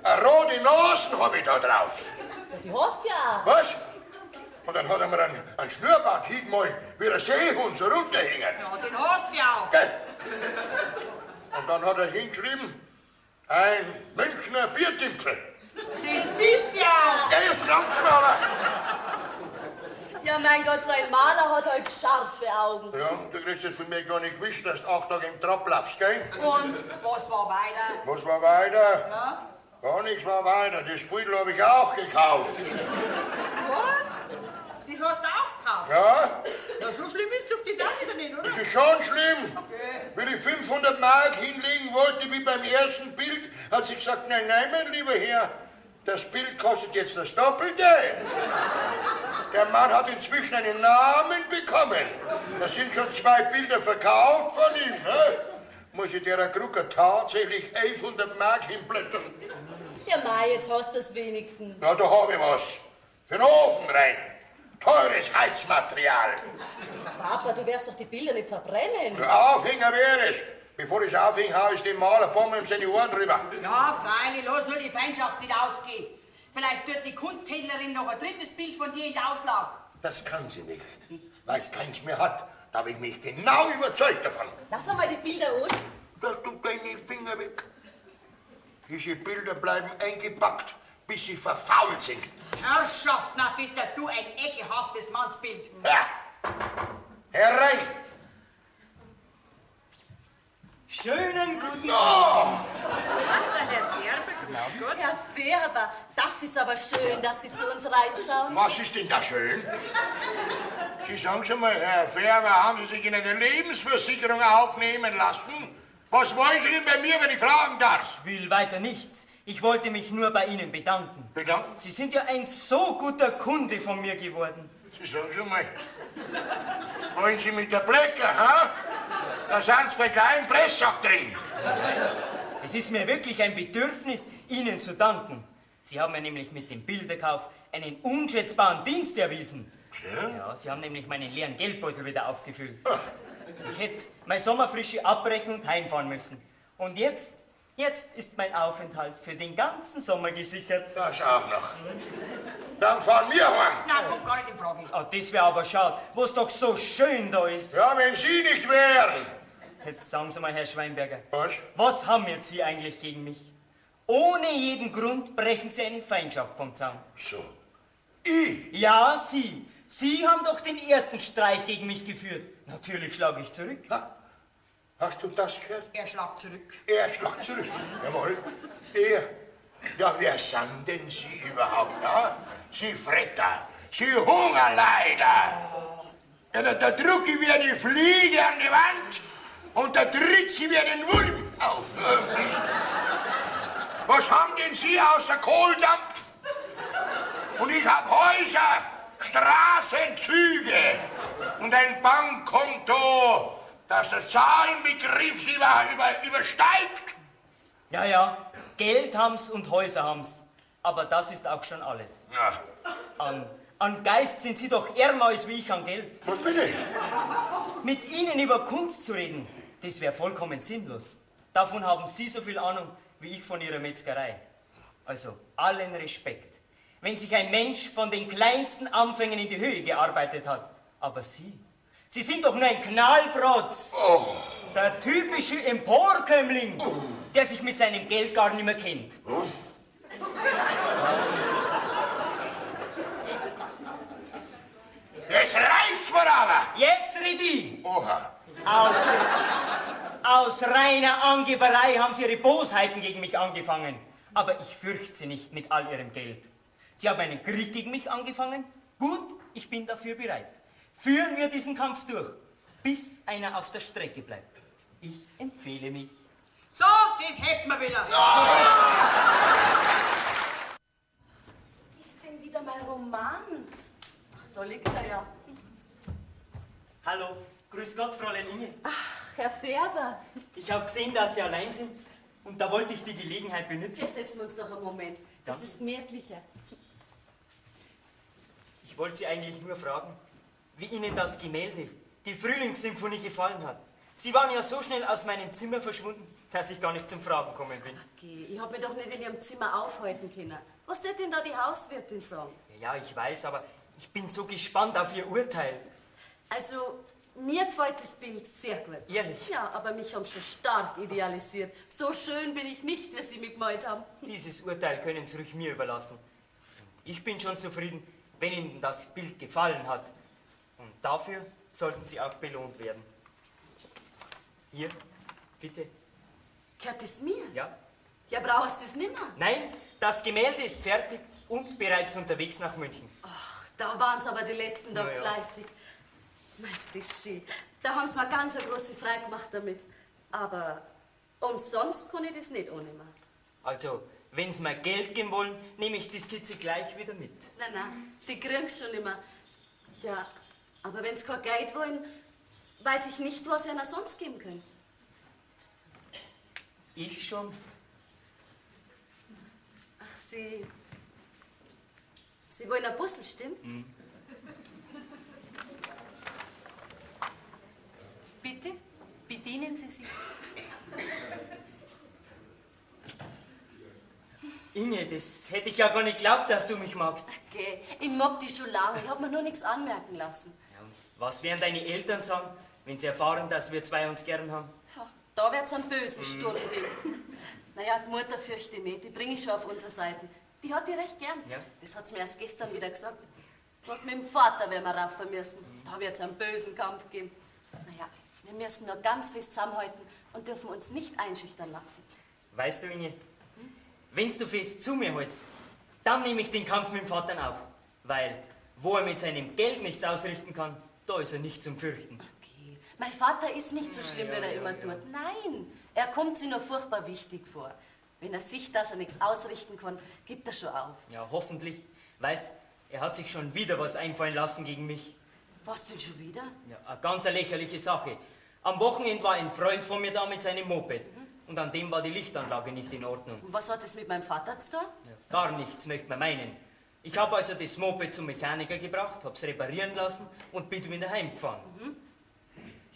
Eine rote Nasen habe ich da drauf. Die hast ja auch. Was? Und dann hat er mir einen Schnurrbart hingemalt, wie ein Seehund so runterhängen. Ja, den hast du ja auch. Gell? Und dann hat er hingeschrieben, ein Münchner Biertimpfel. Das bist du ja auch. Gell, Schraubschwaller? Ja, mein Gott, so ein Maler hat halt scharfe Augen. Ja, du kriegst jetzt von mir gar nicht gewischt, dass du 8 Tage im Trab laufst, gell? Und was war weiter? Was war weiter? Ja? Gar nichts war weiter. Das Pudel habe ich auch gekauft. Was? Das hast du auch gekauft? Ja, Ja, so schlimm ist doch das auch wieder nicht, oder? das ist schon schlimm. Okay. Wie ich 500 Mark hinlegen wollte, wie beim ersten Bild, hat sie gesagt, nein, mein lieber Herr, das Bild kostet jetzt das Doppelte. Der Mann hat inzwischen einen Namen bekommen. Da sind schon 2 Bilder verkauft von ihm. Ne? Muss ich der Krucker tatsächlich 1100 Mark hinblättern. Ja, Mai, jetzt hast du es wenigstens. Na, da habe ich was. Für den Ofen rein. Teures Heizmaterial. Papa, du wirst doch die Bilder nicht verbrennen. Der Aufhänger wäre es. Bevor ich es aufhänge, hau ich dem Maler Bombe um seine Ohren rüber. Ja, freilich, lass nur die Feindschaft nicht ausgehen. Vielleicht tut die Kunsthändlerin noch ein drittes Bild von dir in der Auslage. Das kann sie nicht, weil es keins mehr hat. Da habe ich mich genau überzeugt davon. Lass einmal die Bilder an. Das tut deine Finger weg. Diese Bilder bleiben eingepackt, bis sie verfault sind. Herrschaft, na bist ja du ein ekelhaftes Mannsbild. Ja. Herein! Schönen guten Oh. Herr Färber, das ist aber schön, dass Sie zu uns reinschauen. Was ist denn da schön? Sie sagen schon mal, Herr Färber, haben Sie sich in eine Lebensversicherung aufnehmen lassen? Was wollen Sie denn bei mir, wenn ich fragen darf? will weiter nichts. Ich wollte mich nur bei Ihnen bedanken. Bedanken? Sie sind ja ein so guter Kunde von mir geworden. Sie sagen schon mal. Wollen Sie mit der Blecker, ha? Da sind Sie für kleinen Presssack drin. Es ist mir wirklich ein Bedürfnis, Ihnen zu danken. Sie haben mir nämlich mit dem Bilderkauf einen unschätzbaren Dienst erwiesen. Ja? Ja, Sie haben nämlich meinen leeren Geldbeutel wieder aufgefüllt. Ich hätte meine sommerfrische abbrechen und heimfahren müssen. Und jetzt ist mein Aufenthalt für den ganzen Sommer gesichert. Das auch noch. Dann fahren wir heim. Na, kommt gar nicht in Frage. Ah, das wäre aber schade, wo es doch so schön da ist. Ja, wenn Sie nicht wären. Jetzt sagen Sie mal, Herr Schweinberger, Was? was haben jetzt Sie eigentlich gegen mich? Ohne jeden Grund brechen Sie eine Feindschaft vom Zaun. So. Ich? Ja, Sie. Sie haben doch den ersten Streich gegen mich geführt. Natürlich schlage ich zurück. Ha? Hast du das gehört? Er schlagt zurück. Er schlagt zurück. Jawohl. Er. Ja, wer sind denn Sie überhaupt? Ja? Sie Fretter. Sie Hungerleider. Ja, da druck ich wie eine Fliege an die Wand und da tritt sie wie einen Wurm auf. Was haben denn Sie außer Kohldampf? Und ich hab Häuser, Straßen, Züge und ein Bankkonto, das der Zahlenbegriff Sie übersteigt. Ja, Geld haben's und Häuser haben's. Aber das ist auch schon alles. Ja, An Geist sind Sie doch ärmer als wie ich an Geld. was bitte? Mit Ihnen über Kunst zu reden, das wäre vollkommen sinnlos. Davon haben Sie so viel Ahnung wie ich von Ihrer Metzgerei. Also allen Respekt. Wenn sich ein Mensch von den kleinsten Anfängen in die Höhe gearbeitet hat. Aber Sie sind doch nur ein Knallbrotz. Oh. Der typische Emporkömmling, der sich mit seinem Geld gar nicht mehr kennt. Es reißt mir aber. Jetzt red ich. Oha. Aus reiner Angeberei haben Sie Ihre Bosheiten gegen mich angefangen. Aber ich fürchte Sie nicht mit all Ihrem Geld. Sie haben einen Krieg gegen mich angefangen? Gut, ich bin dafür bereit. Führen wir diesen Kampf durch, bis einer auf der Strecke bleibt. Ich empfehle mich. So, das hätten wir wieder. Ist denn wieder mein Roman? Ach, da liegt er ja. Hallo, grüß Gott, Fräulein Inge. Ach, Herr Färber. Ich habe gesehen, dass Sie allein sind und da wollte ich die Gelegenheit benutzen. Hier setzen wir uns noch einen Moment. Das Ja. ist gemütlicher. Ich wollte Sie eigentlich nur fragen, wie Ihnen das Gemälde, die Frühlingssymphonie, gefallen hat. Sie waren ja so schnell aus meinem Zimmer verschwunden, dass ich gar nicht zum Fragen gekommen bin. Okay, ich hab mich doch nicht in Ihrem Zimmer aufhalten können. Was wird denn da die Hauswirtin sagen? Ja, ich weiß, aber ich bin so gespannt auf Ihr Urteil. Also, mir gefällt das Bild sehr gut. Ehrlich? Ja, aber mich haben schon stark idealisiert. So schön bin ich nicht, wie Sie mich gemalt haben. Dieses Urteil können Sie ruhig mir überlassen. Ich bin schon zufrieden, wenn Ihnen das Bild gefallen hat. Und dafür sollten Sie auch belohnt werden. Hier, bitte. Gehört das mir? Ja? Ja, brauchst du das nimmer? Nein, das Gemälde ist fertig und bereits unterwegs nach München. Ach, da waren aber die letzten da Na ja. fleißig. Meinst du, das ist schön. Da haben sie mir ganz eine große Freude gemacht damit. Aber umsonst kann ich das nicht ohne machen. Also, wenn Sie mir Geld geben wollen, nehme ich die Skizze gleich wieder mit. Nein, die kriegst du schon immer. Ja, aber wenn sie kein Geld wollen, weiß ich nicht, was ihr ihnen sonst geben könnt. Ich schon. Ach, Sie wollen ein Puzzle, stimmt's? Bitte, bedienen Sie sich. Inge, das hätte ich ja gar nicht geglaubt, dass du mich magst. Okay, ich mag dich schon lange, ich hab mir nur nichts anmerken lassen. Ja, und was werden deine Eltern sagen, wenn sie erfahren, dass wir zwei uns gern haben? Ja, da wird's einen bösen Sturm geben. Naja, die Mutter fürchte ich nicht, die bringe ich schon auf unsere Seite. Die hat die recht gern. Ja. Das hat sie mir erst gestern wieder gesagt. Was mit dem Vater werden wir rauf müssen. Da wird's einen bösen Kampf geben. Naja, wir müssen nur ganz fest zusammenhalten und dürfen uns nicht einschüchtern lassen. Weißt du, Inge, wenn du fest zu mir hältst, dann nehme ich den Kampf mit dem Vater auf. Weil, wo er mit seinem Geld nichts ausrichten kann, da ist er nicht zum Fürchten. Okay, mein Vater ist nicht so schlimm, wie er immer tut. Nein, er kommt sich nur furchtbar wichtig vor. Wenn er sieht, dass er nichts ausrichten kann, gibt er schon auf. Ja, hoffentlich. Weißt, er hat sich schon wieder was einfallen lassen gegen mich. Was denn schon wieder? Ja, eine ganz lächerliche Sache. Am Wochenende war ein Freund von mir da mit seinem Moped. Und an dem war die Lichtanlage nicht in Ordnung. Und was hat es mit meinem Vater zu tun? Ja, gar nichts, möchte man meinen. Ich habe also das Moped zum Mechaniker gebracht, hab's reparieren lassen und bin wieder heimgefahren.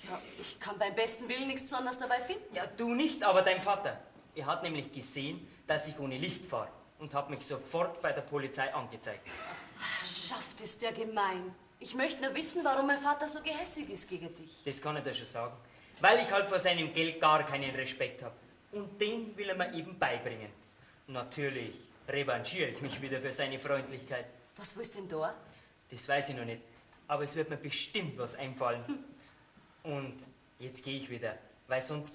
Ja, Ich kann beim besten Willen nichts Besonderes dabei finden. Ja, du nicht, aber dein Vater. Er hat nämlich gesehen, dass ich ohne Licht fahre und hat mich sofort bei der Polizei angezeigt. Schafft ist der gemein. Ich möchte nur wissen, warum mein Vater so gehässig ist gegen dich. Das kann ich dir schon sagen. Weil ich halt vor seinem Geld gar keinen Respekt habe. Und den will er mir eben beibringen. Natürlich revanchiere ich mich wieder für seine Freundlichkeit. Was willst du denn da? Das weiß ich noch nicht. Aber es wird mir bestimmt was einfallen. Und jetzt gehe ich wieder, weil sonst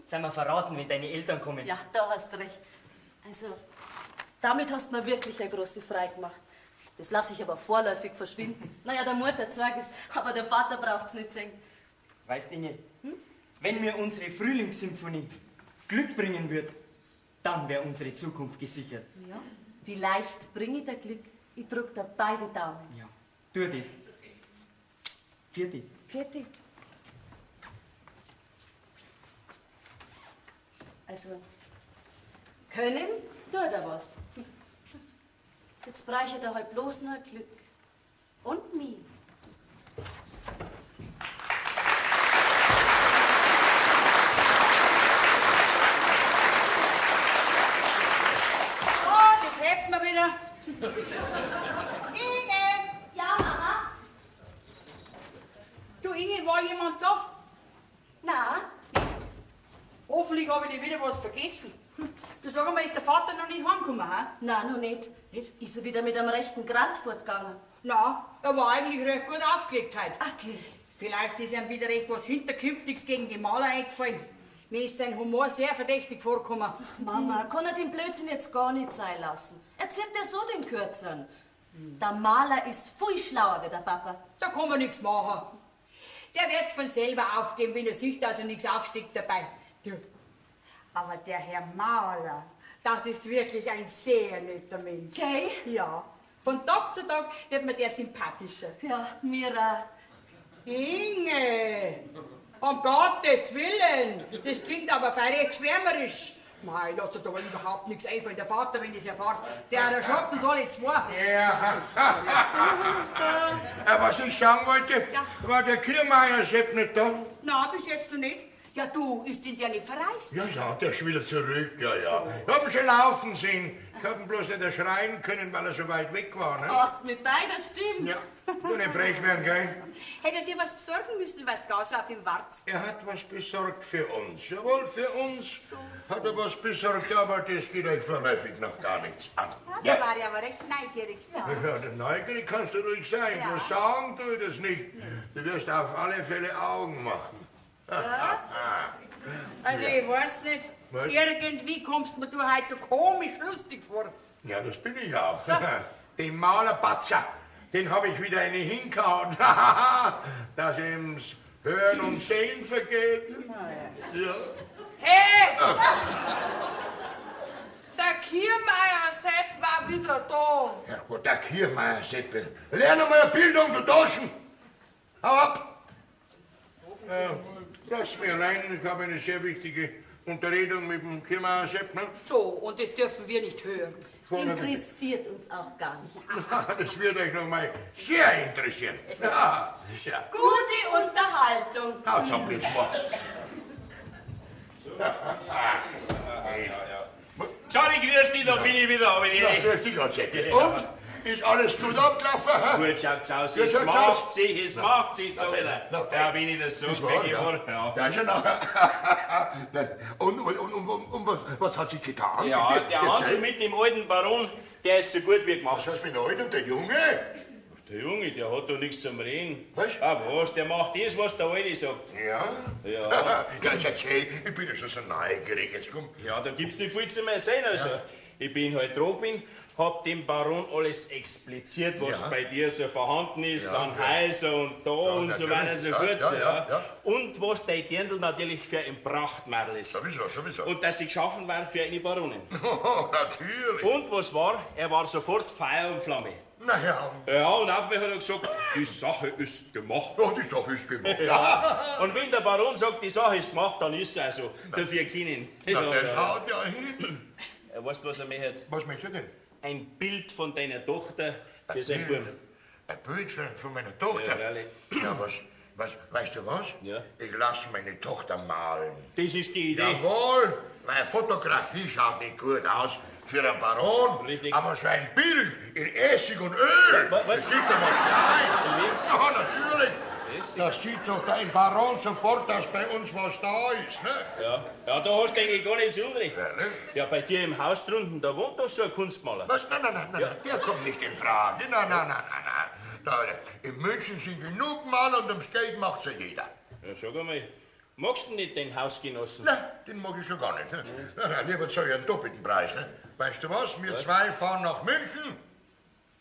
sind wir verraten, wenn deine Eltern kommen. Ja, da hast du recht. Also, damit hast du mir wirklich eine große Freude gemacht. Das lasse ich aber vorläufig verschwinden. Naja, der Mutter zeigt es, aber der Vater braucht's nicht sehen. Weißt du, Inge, wenn mir unsere Frühlingssymphonie Glück bringen wird, dann wäre unsere Zukunft gesichert. Ja, vielleicht bringe ich dir Glück. Ich drück dir beide Daumen. Ja, tu das. Vierte. Fertig. Also, können tut er was. Jetzt bräuchte er halt bloß noch Glück. Und mich. Oh, das hebt man wieder. Inge! Ja, Mama? Du, Inge, war jemand da? Na, Hoffentlich habe ich nicht wieder was vergessen. Du, sag mal, ist der Vater noch nicht heimgekommen, hä? nein, noch nicht. Ist er wieder mit einem rechten Grand fortgegangen? Na, er war eigentlich recht gut aufgelegt heute. Okay. Vielleicht ist ihm wieder recht was Hinterkünftiges gegen die Maler eingefallen. Mir ist sein Humor sehr verdächtig vorgekommen. Mama, kann er den Blödsinn jetzt gar nicht sein lassen. Erzählt er so den Kürzern. Der Maler ist viel schlauer wie der Papa. Da kann man nichts machen. Der wird von selber aufgeben, wenn er sieht, also nichts aufsteckt dabei. Du. Aber der Herr Maler, das ist wirklich ein sehr netter Mensch. Gell? Ja. Von Tag zu Tag wird mir der sympathischer. Ja, Mira. Inge! Um Gottes Willen! Das klingt aber feierlich schwärmerisch. Nein, lass dir aber überhaupt nichts einfallen. Der Vater, wenn das erfahrt, der erschreckt uns alle zwei. Ja, was ich sagen wollte, war der Kiermeier Sepp nicht da? Na, bis jetzt noch nicht. Ja, du, ist denn der nicht verreist? Ja, der ist wieder zurück, ja. Ich hab ihn schon laufen sehen. Ich hab ihn bloß nicht erschreien können, weil er so weit weg war, ne? Was mit deiner Stimme? Ja, du nicht frech werden, gell? Hätte er dir was besorgen müssen, was Gaslauf im Warz? Er hat was besorgt für uns. Jawohl, für uns hat er was besorgt, aber das geht euch vorläufig noch gar nichts an. Ja, da war ich aber recht neugierig. Ja, der neugierig kannst du ruhig sein. Ja. Bloß sagen tue ich das nicht. Du wirst auf alle Fälle Augen machen. Also, ich weiß nicht. Was? Irgendwie kommst mir du heute so komisch lustig vor. Ja, das bin ich auch. Den Malerpatzer, den habe ich wieder eine hingehauen. Dass ihm's Hören und Sehen vergeht. Ja. Hey! Der Kiermeier Sepp war wieder da. Ja, wo der Kiermeier Seppel. Lerne mal Bildung, du Doschen. Hau ab. Lass mir rein, ich habe eine sehr wichtige Unterredung mit dem Kiermeier Sepp. Ne? So, und das dürfen wir nicht hören. Interessiert uns auch gar nicht. Das wird euch noch mal sehr interessieren. Ja. Gute Unterhaltung. Haut's ab, jetzt mal. Johnny, grüß dich, da bin ich wieder. Aber Ja, grüß dich, Gott sei Dank. Und? Ist alles gut abgelaufen? hä? Gut schaut's aus, Gut es schaut's macht aus. sich, es macht sich so Na, wieder. na, Ja, wenn ich das so Das war, geworden, ja. Ja, schon noch. Und was hat sich getan? Ja, Bitte, der erzähl. Handel mit dem alten Baron, der ist so gut wie gemacht. Was heißt mit euch und der Junge? Der Junge, der hat doch nichts zum Reden. Was? Ah, was, der macht das, was der Alte sagt. Ja? Ja. Ja, jetzt erzähl, ich bin ja schon so neugierig. Jetzt komm. Ja, da gibt's nicht viel zu erzählen. Also, ich bin halt Robin, hab dem Baron alles expliziert, was Ja. bei dir so vorhanden ist, Ja, an ja. Häuser und da und so weiter und so natürlich. fort. Ja. Und was dein Dirndl natürlich für ein Prachtmädel ist. Sowieso. Und dass ich geschaffen war für eine Baronin. Oh, natürlich. Und was war? Er war sofort Feuer und Flamme. Naja, Ja, und auf mich hat er gesagt, die Sache ist gemacht. oh, die Sache ist gemacht. Ja. Und wenn der Baron sagt, die Sache ist gemacht, dann ist es also dafür Kinin. Na, das haut ja hin. Weißt du, was er mir hat? Was möchtest du denn? Ein Bild von deiner Tochter für seinen Buben. Ein Bild von meiner Tochter. Ja, freilich. Ja, was? Weißt du was? Ja. Ich lasse meine Tochter malen. Das ist die Idee. Jawohl, weil Fotografie schaut nicht gut aus für einen Baron. Richtig. Aber so ein Bild in Essig und Öl, Was? das sieht doch was klein. Ja, natürlich. Das sieht doch ein Baron sofort, dass bei uns was da ist. Ne? Ja, da hast du eigentlich gar nicht so unrecht. Ja, ne? Ja, bei dir im Haus drunten, da wohnt doch so ein Kunstmaler. Was? Nein, Ja. der kommt nicht in Frage. Nein. Da, in München sind genug Maler und ums Geld macht's ja jeder. Ja, sag einmal, magst du nicht den Hausgenossen? Nein, den mag ich schon gar nicht. Ne? Nein, lieber zahle ich einen doppelten Preis. Ne? Weißt du was? Wir zwei fahren nach München.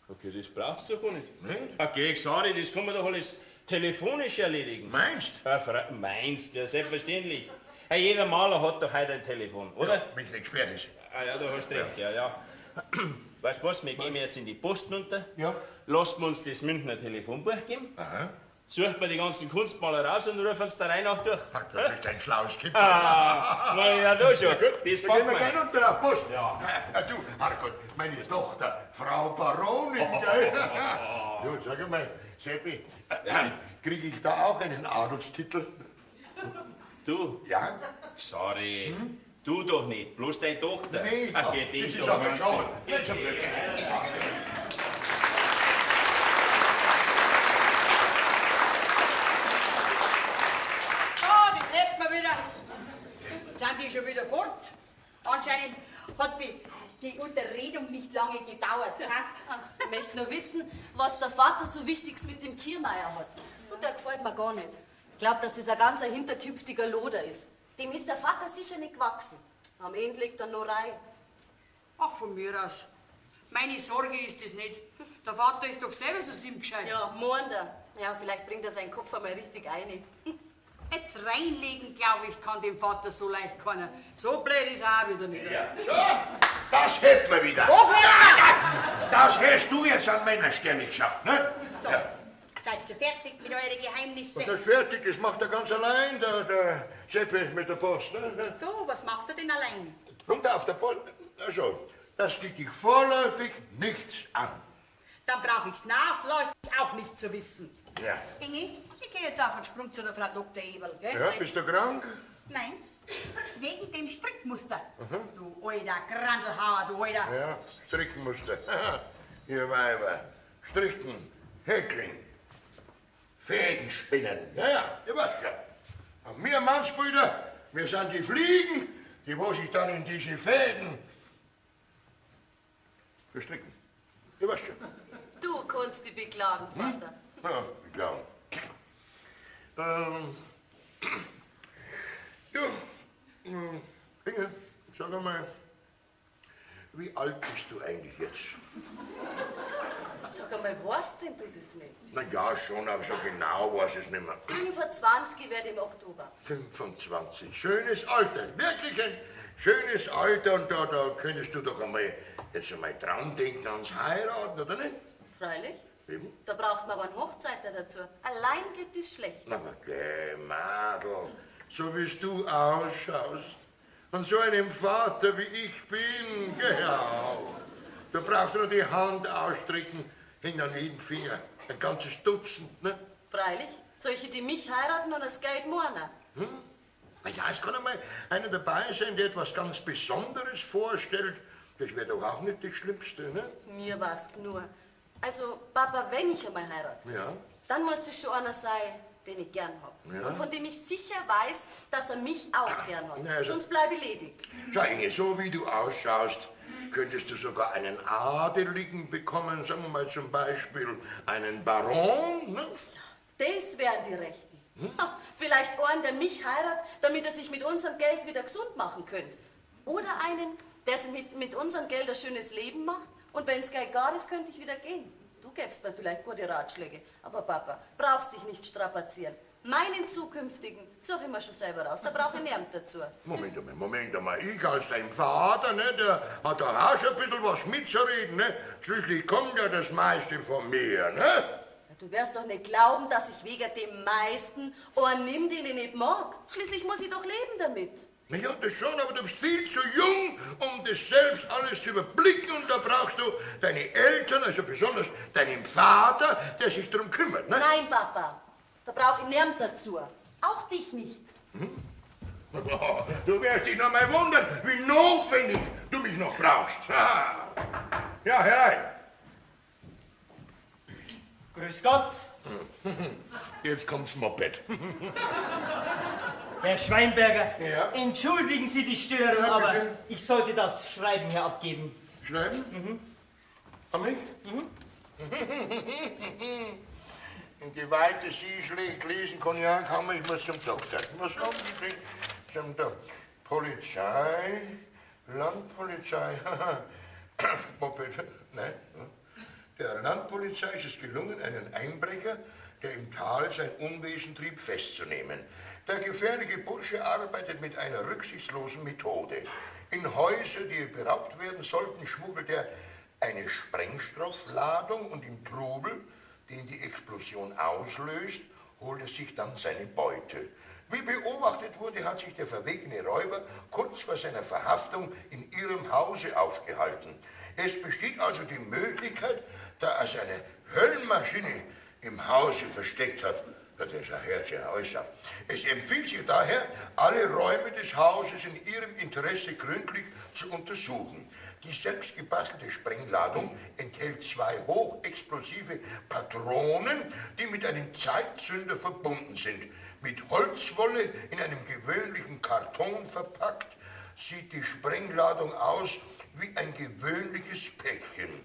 Okay, das brauchst du gar nicht. Nicht? Okay, sorry, das kann man doch alles telefonisch erledigen. Meinst? Ja, meinst, ja, selbstverständlich. Ja, jeder Maler hat doch heute ein Telefon, oder? Wenn es nicht gesperrt ist. Ah ja, da hast du recht, ja. Weißt du was, wir gehen jetzt in die Post runter, Ja. lassen wir uns das Münchner Telefonbuch geben, Aha. suchen wir die ganzen Kunstmaler raus und rufen uns der Reihe nach durch. Ach, du bist ein schlaues Kind. Na ja, da schon, das Da gehen packen wir wir. gleich unter auf Post. Ja. Du, Hartgott, meine Tochter, Frau Baronin, gell? Du, sag mal, Seppi, kriege ich da auch einen Adelstitel? Du, Ja? sorry, du doch nicht, bloß deine Tochter. Nee, Ach, das geht ist doch aber ganz schon. gut. Jetzt haben wir es. So, das hätten wir wieder. Sind die schon wieder fort? Anscheinend hat die Unterredung nicht lange gedauert. Ne? Ach, ich möchte nur wissen, was der Vater so Wichtiges mit dem Kiermeier hat. Du, der gefällt mir gar nicht. Ich glaube, dass das ein ganz hinterkünftiger Loder ist. Dem ist der Vater sicher nicht gewachsen. Am Ende liegt er nur rein. Ach, von mir aus. Meine Sorge ist es nicht. Der Vater ist doch selber so gescheit. Ja, meint er. Ja, vielleicht bringt er seinen Kopf einmal richtig ein. Jetzt reinlegen, glaube ich, kann dem Vater so leicht keiner. So blöd ist er auch wieder nicht. So, das hätten wir wieder. Was hätten Das hast du jetzt an meiner Stelle gesagt, ne? So, Ja. seid ihr fertig mit euren Geheimnissen? Was ist fertig? Das macht er ganz allein, der Seppi mit der Post. Ne? So, was macht er denn allein? Und auf der Post, na schon, das geht dich vorläufig nichts an. Dann brauche ich es nachläufig auch nicht zu wissen. Ja. Ingi, ich gehe jetzt auf den Sprung zu der Frau Dr. Eberl, gell? Ja, bist du krank? Nein, wegen dem Strickmuster. Du alter Grandelhauer, du alter... Ja, stricken musst du. Ihr Weiber. Stricken, häkeln, Fäden spinnen. Ja, ihr weißt ja. Und wir Mannsbrüder, wir sind die Fliegen, die wo sich dann in diese Fäden verstricken. Ihr weißt schon. Du kannst dich beklagen, Vater. Ja, ich glaube. Du, Inge, sag einmal, wie alt bist du eigentlich jetzt? Sag einmal, weißt denn du das nicht? Na ja, schon, aber so genau weiß ich es nicht mehr. 25 werde im Oktober. 25, schönes Alter, wirklich ein schönes Alter. Und da könntest du doch jetzt einmal dran denken ans Heiraten, oder nicht? Freilich. Eben. Da braucht man aber einen Hochzeiter dazu. Allein geht das schlecht. Na, geh, Madel, so wie du ausschaust. Und so einem Vater wie ich bin, geh auf. Du brauchst nur die Hand ausstrecken, hängt an jedem Finger. Ein ganzes Dutzend, ne? Freilich. Solche, die mich heiraten und das Geld morgen. Na ja, es kann einmal einer dabei sein, der etwas ganz Besonderes vorstellt. Das wäre doch auch nicht das Schlimmste, ne? Mir war's nur. Also, Papa, wenn ich einmal heirate, Ja. dann muss das schon einer sein, den ich gern hab. Ja. Und von dem ich sicher weiß, dass er mich auch gern hat. Na, also- Sonst bleibe ich ledig. Schau, Inge, so wie du ausschaust, könntest du sogar einen Adeligen bekommen, sagen wir mal zum Beispiel einen Baron, ne? Das wären die Rechten. Ha, vielleicht einen, der mich heiratet, damit er sich mit unserem Geld wieder gesund machen könnte. Oder einen, der sich mit unserem Geld ein schönes Leben macht. Und wenn's Geld gar ist, könnte ich wieder gehen. Du gäbst mir vielleicht gute Ratschläge. Aber Papa, brauchst dich nicht strapazieren. Meinen zukünftigen suche ich mir schon selber raus. Da brauche ich niemand dazu. Moment einmal. Ich als dein Vater, ne, der hat doch auch schon ein bisschen was mitzureden, ne? Schließlich kommt ja das meiste von mir, ne? Du wirst doch nicht glauben, dass ich wegen dem meisten einen nimm, den ich nicht mag. Schließlich muss ich doch leben damit. Na ja, das schon, aber du bist viel zu jung, um das selbst alles zu überblicken und da brauchst du deine Eltern, also besonders deinen Vater, der sich darum kümmert, ne? Nein, Papa. Da brauche ich niemand dazu. Auch dich nicht. Du wirst dich noch mal wundern, wie notwendig du mich noch brauchst. Ja, herein. Grüß Gott. Jetzt kommt's Moped. Herr Schweinberger, Ja? entschuldigen Sie die Störung, Ja, aber bitte. ich sollte das Schreiben hier abgeben. Schreiben? An mich? Ein geweihtes Sie lesen, Cognac haben wir, ich muss zum Doktor. Was kommt ich zum Doktor? Polizei, Landpolizei, Moped, nein. Der Landpolizei ist es gelungen, einen Einbrecher, der im Tal sein Unwesen trieb, festzunehmen. Der gefährliche Bursche arbeitet mit einer rücksichtslosen Methode. In Häuser, die beraubt werden sollten, schmuggelt er eine Sprengstoffladung und im Trubel, den die Explosion auslöst, holt er sich dann seine Beute. Wie beobachtet wurde, hat sich der verwegene Räuber kurz vor seiner Verhaftung in ihrem Hause aufgehalten. Es besteht also die Möglichkeit, da er seine Höllenmaschine im Hause versteckt hat. Das ist ein Herz, ja äußerst. Es empfiehlt sich daher, alle Räume des Hauses in ihrem Interesse gründlich zu untersuchen. Die selbstgebastelte Sprengladung enthält 2 hochexplosive Patronen, die mit einem Zeitzünder verbunden sind. Mit Holzwolle in einem gewöhnlichen Karton verpackt, sieht die Sprengladung aus wie ein gewöhnliches Päckchen.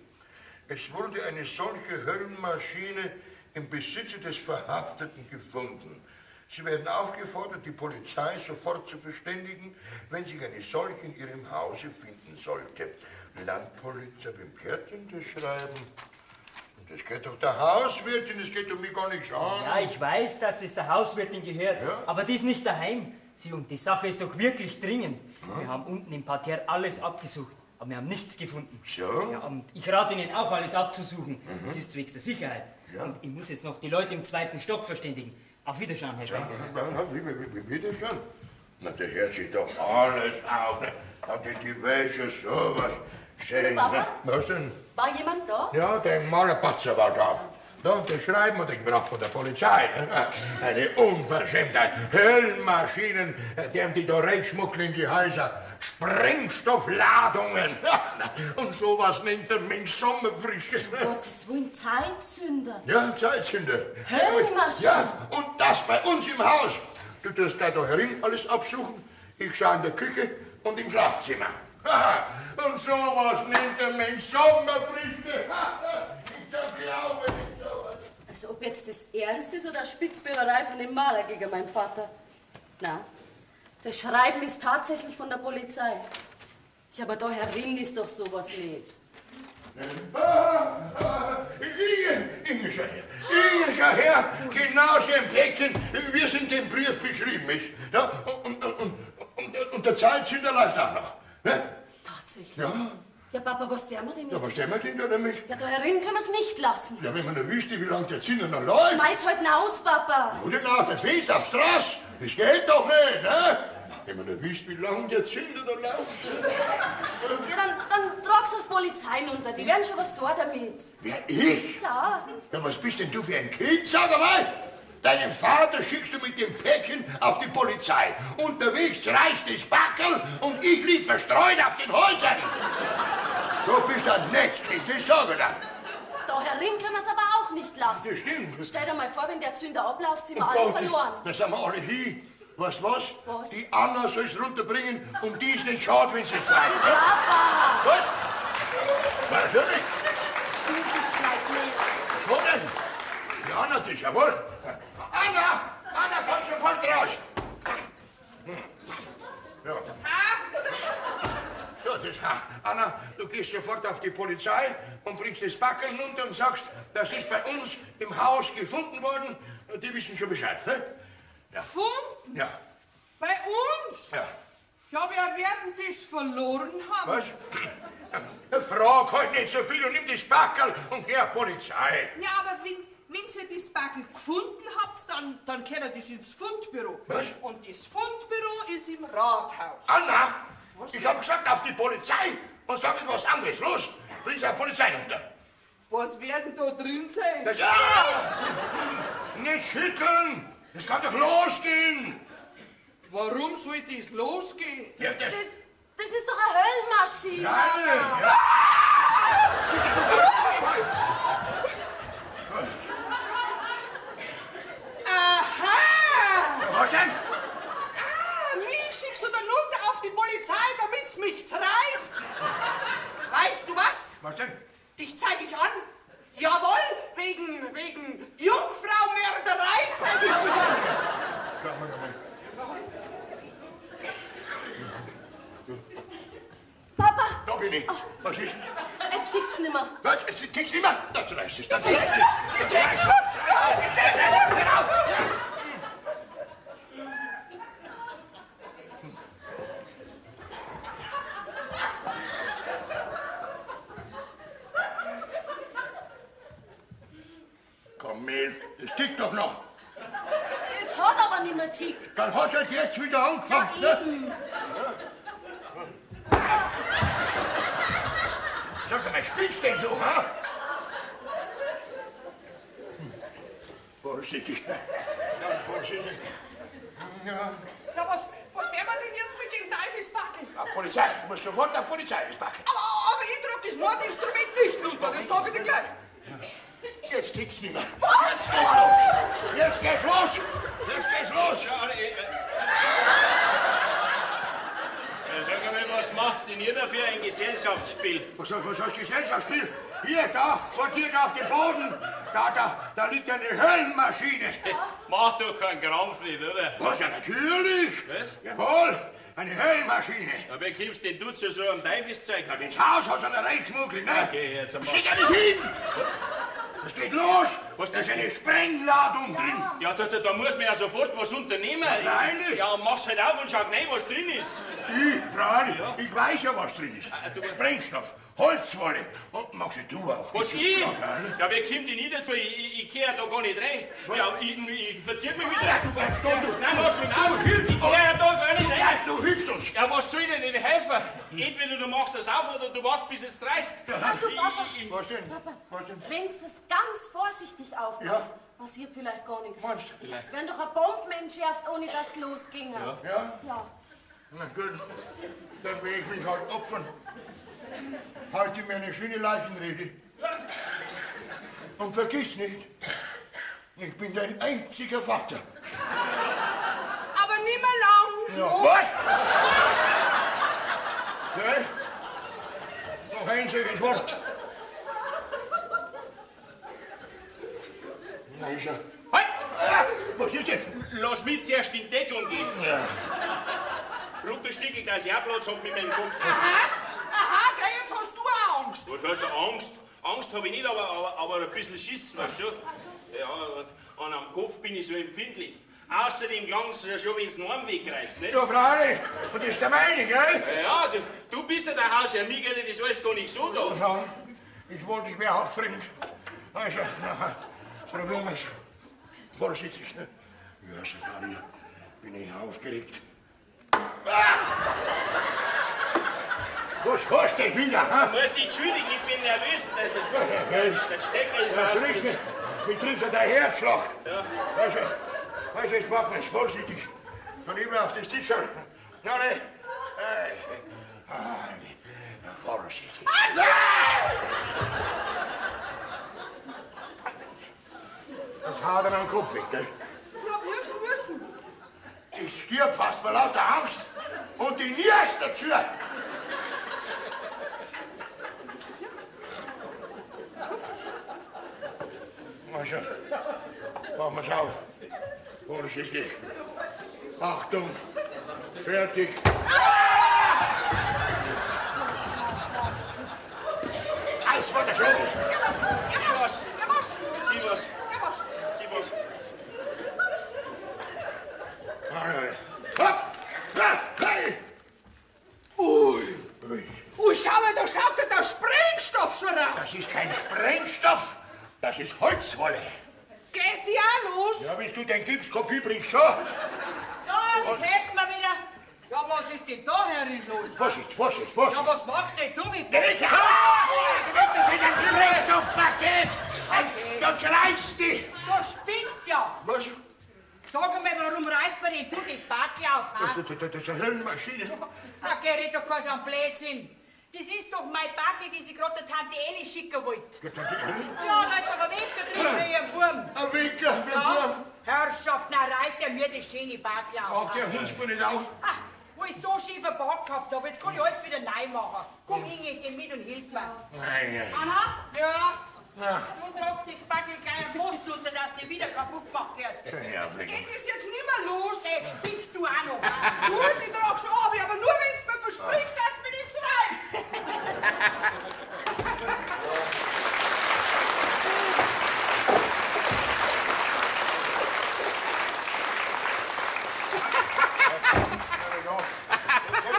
Es wurde eine solche Höllenmaschine im Besitze des Verhafteten gefunden. Sie werden aufgefordert, die Polizei sofort zu verständigen, wenn sich eine solche in ihrem Hause finden sollte. Landpolizei, wem gehört denn das Schreiben? Das geht doch der Hauswirtin, das geht um mich gar nichts an. Ja, ich weiß, dass das der Hauswirtin gehört, Ja? aber die ist nicht daheim. Sie, und die Sache ist doch wirklich dringend. Wir haben unten im Parterre alles abgesucht, aber wir haben nichts gefunden. So? Ja, und ich rate Ihnen auch, alles abzusuchen. Das ist zwecks der Sicherheit. Ja. Und ich muss jetzt noch die Leute im 2. Stock verständigen. Auf Wiederschauen, Herr Schweinberger. Wie das schon? Na, der hört sich doch alles auf. Ne? Hat die Wäsche sowas schön. Papa? Was denn? War jemand da? Ja, der Malerpatzer war da. Da und das Schreiben hat er gebracht von der Polizei. Eine Unverschämtheit. Höllenmaschinen, die da reinschmuggeln in die Häuser. Sprengstoffladungen. Und sowas nennt der Mensch Sommerfrische. Gottes Willen, Zeitzünder. Ja, Zeitzünder. Höllenmaschinen. Ja, und das bei uns im Haus. Du tust da herin alles absuchen. Ich schaue in der Küche und im Schlafzimmer. Und sowas nennt der Mensch Sommerfrische. Ich glaube nicht sowas. Also ob jetzt das ernst ist oder Spitzbürgerei von dem Maler gegen meinen Vater. Na, das Schreiben ist tatsächlich von der Polizei. Ja, aber da herin ist doch sowas nicht. Inge, schau her. Inge, schau her. Genauso im Päckchen, wie es in dem Brief beschrieben ist. Ja, und der Zeitzünder läuft auch noch. Ne? Tatsächlich? Ja. Ja, Papa, was tun wir denn jetzt? Ja, was stellen wir denn da damit? Ja, da herin können wir es nicht lassen. Ja, wenn man nur wüsste, wie lange der Zünder noch läuft. Schmeiß heute aus, Papa. Oder nach der Fest auf Straße. Das geht doch nicht, ne? Wenn man nur wüsste, wie lange der Zünder da läuft. Ja, dann trag's auf Polizei unter. Die werden schon was tun damit. Wer, ich? Ja. Ja, was bist denn du für ein Kind, sag einmal? Deinen Vater schickst du mit dem Päckchen auf die Polizei. Unterwegs reißt das Backel und ich lieg verstreut auf den Häusern. Du bist ein Netzkind, das sag ich dir. Da herin können wir es aber auch nicht lassen. Das stimmt. Stell dir mal vor, wenn der Zünder abläuft, sind wir Oh alle Gott, verloren. da sind wir alle hin. Weißt du was? Was? Die Anna soll es runterbringen und die ist nicht schade, wenn sie es treibt. Papa! Was? Natürlich. Das bleibt nicht. So denn? Die Anna dich, jawohl. Anna! Anna, komm sofort raus. Ja. So, Anna, du gehst sofort auf die Polizei und bringst das Backeln runter und sagst, das ist bei uns im Haus gefunden worden. Die wissen schon Bescheid, ne? Ja. Gefunden? Ja. Bei uns? Ja. Ja, wir werden das verloren haben. Was? Frag halt nicht so viel und nimm das Backel und geh auf Polizei. Ja, aber wenn ihr das Backel gefunden habt, dann kehrt ihr das ins Fundbüro. Was? Und das Fundbüro ist im Rathaus. Anna, Was? ich hab gesagt auf die Polizei und sag etwas anderes. Los, bring's auf Polizei runter. Was werden da drin sein? Das, Nicht schütteln! Das kann doch losgehen! Warum soll das losgehen? Ja, das... Das ist doch eine Höllenmaschine. Nein, Anna. Aha! Was denn? Mich schickst du dann runter auf die Polizei, damit's mich zerreißt? Weißt du was? Was denn? Dich zeig ich an. Jawohl, wegen Jungfrau-Mörderei zeig ich dich an. Sag mal nochmal. Papa, Da bin ich. Was ist? jetzt tickt's nimmer. Was? Es tickst nicht mehr? Das reißt es. Das reißt es. Das reißt es. Genau. Komm, Mehl, das tickt doch noch. Es hat aber nicht mehr tickt. Dann hat es halt jetzt wieder angefangen. Ne? Sag mal, spielst denn du, ha? Vorsichtig. Ja, vorsichtig. Ja. Ja, was werden wir denn jetzt mit dem Teufelsbackel? Auf Polizei. Du musst sofort auf Polizei packen. Aber ich drück das Mordinstrument nicht runter, das sage ich dir gleich. Jetzt tickt's nicht mehr. Was? Jetzt geht's los. Jetzt geht's los. Jetzt geht's los. Sag einmal, was macht's denn ihr da für ein Gesellschaftsspiel? Was heißt Gesellschaftsspiel? Hier, da, vor dir da auf dem Boden. Da liegt eine Höllenmaschine. Mach doch keinen Krampf nicht, oder? Was, ja natürlich. Was? Jawohl, eine Höllenmaschine. Aber wie kommst denn du zu so einem Teufelszeug? Ja, ins Haus hat einer reingeschmuggelt, ne? Okay, jetzt einmal. Steht ja nicht hin. Es geht los. Da ist eine Sprengladung drin. Ja, da muss man ja sofort was unternehmen. freilich. Ja, mach's halt auf und schau rein, was drin ist. Freilich, ich weiß ja, was drin ist. Sprengstoff, Holzwolle und machst du auch. Was, ich? Ja, freilich. Ja, wer kommt denn nie dazu? Ich geh ja da gar nicht rein. Ja, ich verzieh mich wieder. Ja, du bleibst da, du. Nein, lass mich aus. hilfst Ich geh ja da gar nicht rein. Du hilfst uns. Ja, was soll denn helfen? Entweder du machst das auf oder du warst, bis es reißt. Du, Papa, Was denn? Papa, Was denn? wenn du das ganz vorsichtig aufmachst, passiert vielleicht gar nichts. Meinst du? Es wäre doch eine Bombe entschärft, ohne dass es losginge. Ja? Ja. Na gut, dann will ich mich halt opfern. Halte mir eine schöne Leichenrede. Und vergiss nicht, ich bin dein einziger Vater. Aber nicht mehr lang. Ja. Was? Okay. Noch ein einziges Wort. Na, ist er. Halt! Was ist denn? Lass mich zuerst in die Deckelung gehen. Ja. Runterstickig, dass ich auch Platz hab mit meinem Kopf. Aha, gell, jetzt hast du auch Angst. Was heißt da Angst? Angst habe ich nicht, aber ein bisschen Schiss, weißt du? Ja, und am Kopf bin ich so empfindlich. Außerdem klang's ja schon, wenn's einen Arm wegreißt, nicht? Ja, Freilich. Und das ist der meine, gell? Ja, du bist ja der Hausherr, mir geht das alles gar nicht so da. Ja, ich wollte, ich wäre auch fremd. Also, na, probieren wir's. Vorsichtig, ne? Ja, sogar hier bin ich aufgeregt. Ah! Was hast du denn wieder, Du ha? musst dich entschuldigen, ich bin nervös. Der Stecker ist Das raus. riecht mir. Mich trifft ja der Herzschlag. Ja. Also, jetzt machen wir es vorsichtig. Dann lieber auf das Tisch schauen. Ja, ne? Vorsichtig. Jetzt haut er am Kopf weg, gell? Ja, müssen. Ich stirb fast vor lauter Angst. Und die Niers dazu. Also, machen wir's auf. Vorsichtig. Achtung. Fertig. Alles war der Schlag. Sieh was. Sieh was. Hopp! Hey! Ui! Ui, schau mal, da schaut ja der Sprengstoff schon raus. Das ist kein Sprengstoff, das ist Holzwolle. Geht die auch los? Ja, wenn du den Gipskopie bringst, schon. So, das hätten wir wieder. Ja, was ist denn da herin los? Vorsicht, Vorsicht, Ja, Vorsicht. was machst denn du mit Der Weg, das ist ein Sprengstoffpaket. Du schreist dich. Du spinnst ja. Was? Sag einmal, warum reißt man denn du das Backel auf? Ha? Das ist eine Hirnmaschine. Ach, geh doch kein so ein Blödsinn. Das ist doch mein Backel, die sie gerade der Tante Elli schicken wollte. Ja, Tante Elli? Ja, da ist doch ein Wecker drin für ihren Buben. Ein Wickler für den Ja, Buben. Herrschaft, na reißt er mir das schöne Backel auf. Ach, der Hund mir nicht auf. Ah, wo ich so schief verpackt gehabt habe, jetzt kann ich alles wieder neu machen. Komm, Inge, geh mit und hilf mir. Nein, Anna? Ja? ja. Du tragst das Backel gleich am Post unter, dass die wieder kaputt gemacht wird. Schön herfliegen. Geht das jetzt nicht mehr los? Jetzt spinnst du auch noch. Ha? Gut, ich trag's ab, aber nur wenn du mir versprichst, dass du mich nicht zerreißt.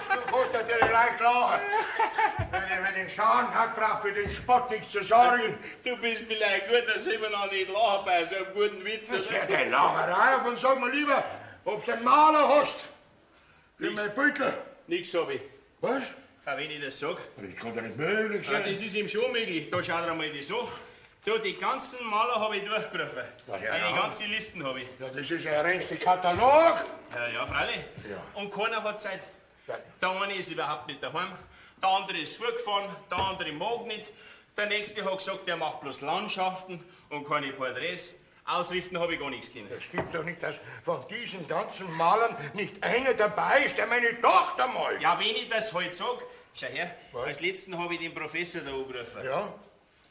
Du kannst dir die Leute lachen. Wer den Schaden hat, braucht für den Spott nichts zu sorgen. Du bist vielleicht gut, dass ich mir noch nicht lachen bei so einem guten Witz. Das ist ja deine Lacherei. Und sag mir lieber, ob du einen Maler hast. Für Nix. mein Beutel. Nix hab ich. Was? Auch wenn ich das sag. Das kann doch nicht möglich Ja, sein. das ist ihm schon möglich. Da schau dir mal das an. Du, die ganzen Maler habe ich durchgerufen. Ja, ja, Eine ja. ganze Listen habe ich. Ja, das ist ja ein reinster Katalog. Ja, freilich. Ja. Und keiner hat Zeit. Ja. Der eine ist überhaupt nicht daheim. Der andere ist vorgefahren. Der andere mag nicht. Der nächste hat gesagt, der macht bloß Landschaften und keine Porträts. Ausrichten habe ich gar nichts können. Das stimmt doch nicht, dass von diesen ganzen Malern nicht einer dabei ist, der meine Tochter malt. Ja, wenn ich das halt sag, schau her, Was? als letzten habe ich den Professor da angerufen. Ja?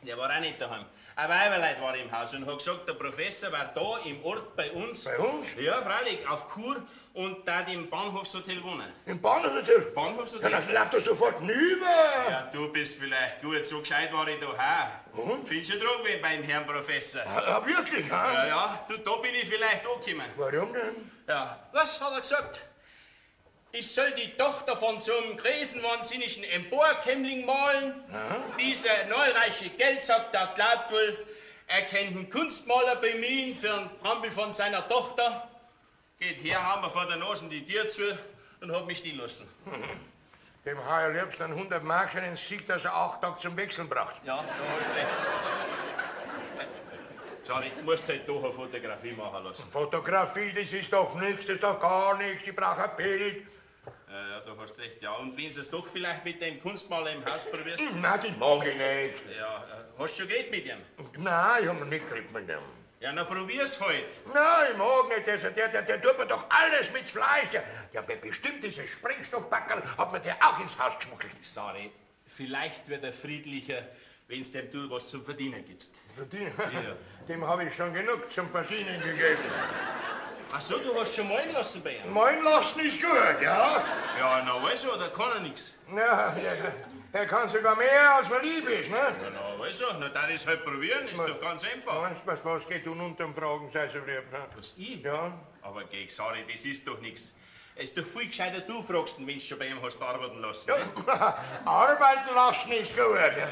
Der war auch nicht daheim. Ein Weiberleut war im Haus und hat gesagt, der Professor war da im Ort bei uns. Bei uns? Ja, freilich, auf Kur und da im Bahnhofshotel wohnen. Im Bahnhofshotel? Ja, Bahnhofshotel? dann lauf doch sofort rüber. Ja, du bist vielleicht gut, so gescheit war ich da auch. Und? Bin schon dran gewesen beim Herrn Professor. Ja, wirklich, ha? Ja, ja, du, da bin ich vielleicht angekommen. Warum denn? Ja, was hat er gesagt? Ich soll die Tochter von so einem krisenwahnsinnigen Emporkömmling malen. Dieser neureiche Geldsack, der glaubt wohl, er kennt einen Kunstmaler bemühen für einen Trampel von seiner Tochter. Geht her, haben wir vor der Nase die Tür zu und hat mich stehen lassen. Dem Heuer liebst dann 100 Mark schon ins Gesicht, dass er 8 Tage zum Wechseln braucht. Ja, da hast du recht. Sag, du musst halt doch eine Fotografie machen lassen. Fotografie, das ist doch nichts, das ist doch gar nichts. Ich brauche ein Bild. Ja, du hast recht. Ja, und wenn du es doch vielleicht mit dem Kunstmaler im Haus probierst? Nein, das mag ich nicht. Ja, hast du schon geredet mit ihm? Nein, ich hab noch nicht gekriegt mit dem. Ja, na probier's halt. Nein, ich mag nicht. Der tut mir doch alles mit Fleisch. Der hat bestimmt dieses Sprengstoffbackerl, hat mir der auch ins Haus geschmuggelt. Sari, vielleicht wird er friedlicher, wenn's dem du was zum Verdienen gibst. Verdienen? Ja. Dem habe ich schon genug zum Verdienen gegeben. Ach so, du hast schon malen lassen bei ihm? Mein Lassen ist gut, ja? Ja, na also, da kann er nix. Ja, er kann sogar mehr, als mir lieb ist, ne? Ja, na also, na da ist halt probieren, ist doch ganz einfach. Meinst du, was geht und unterm Fragen, sei so lieb, ne? Was, ich? Ja? Aber geh, Sari, das ist doch nix. Es ist doch viel gescheiter, du fragst ihn, wenn du schon bei ihm hast arbeiten lassen. Ja, arbeiten lassen ist gut, ja.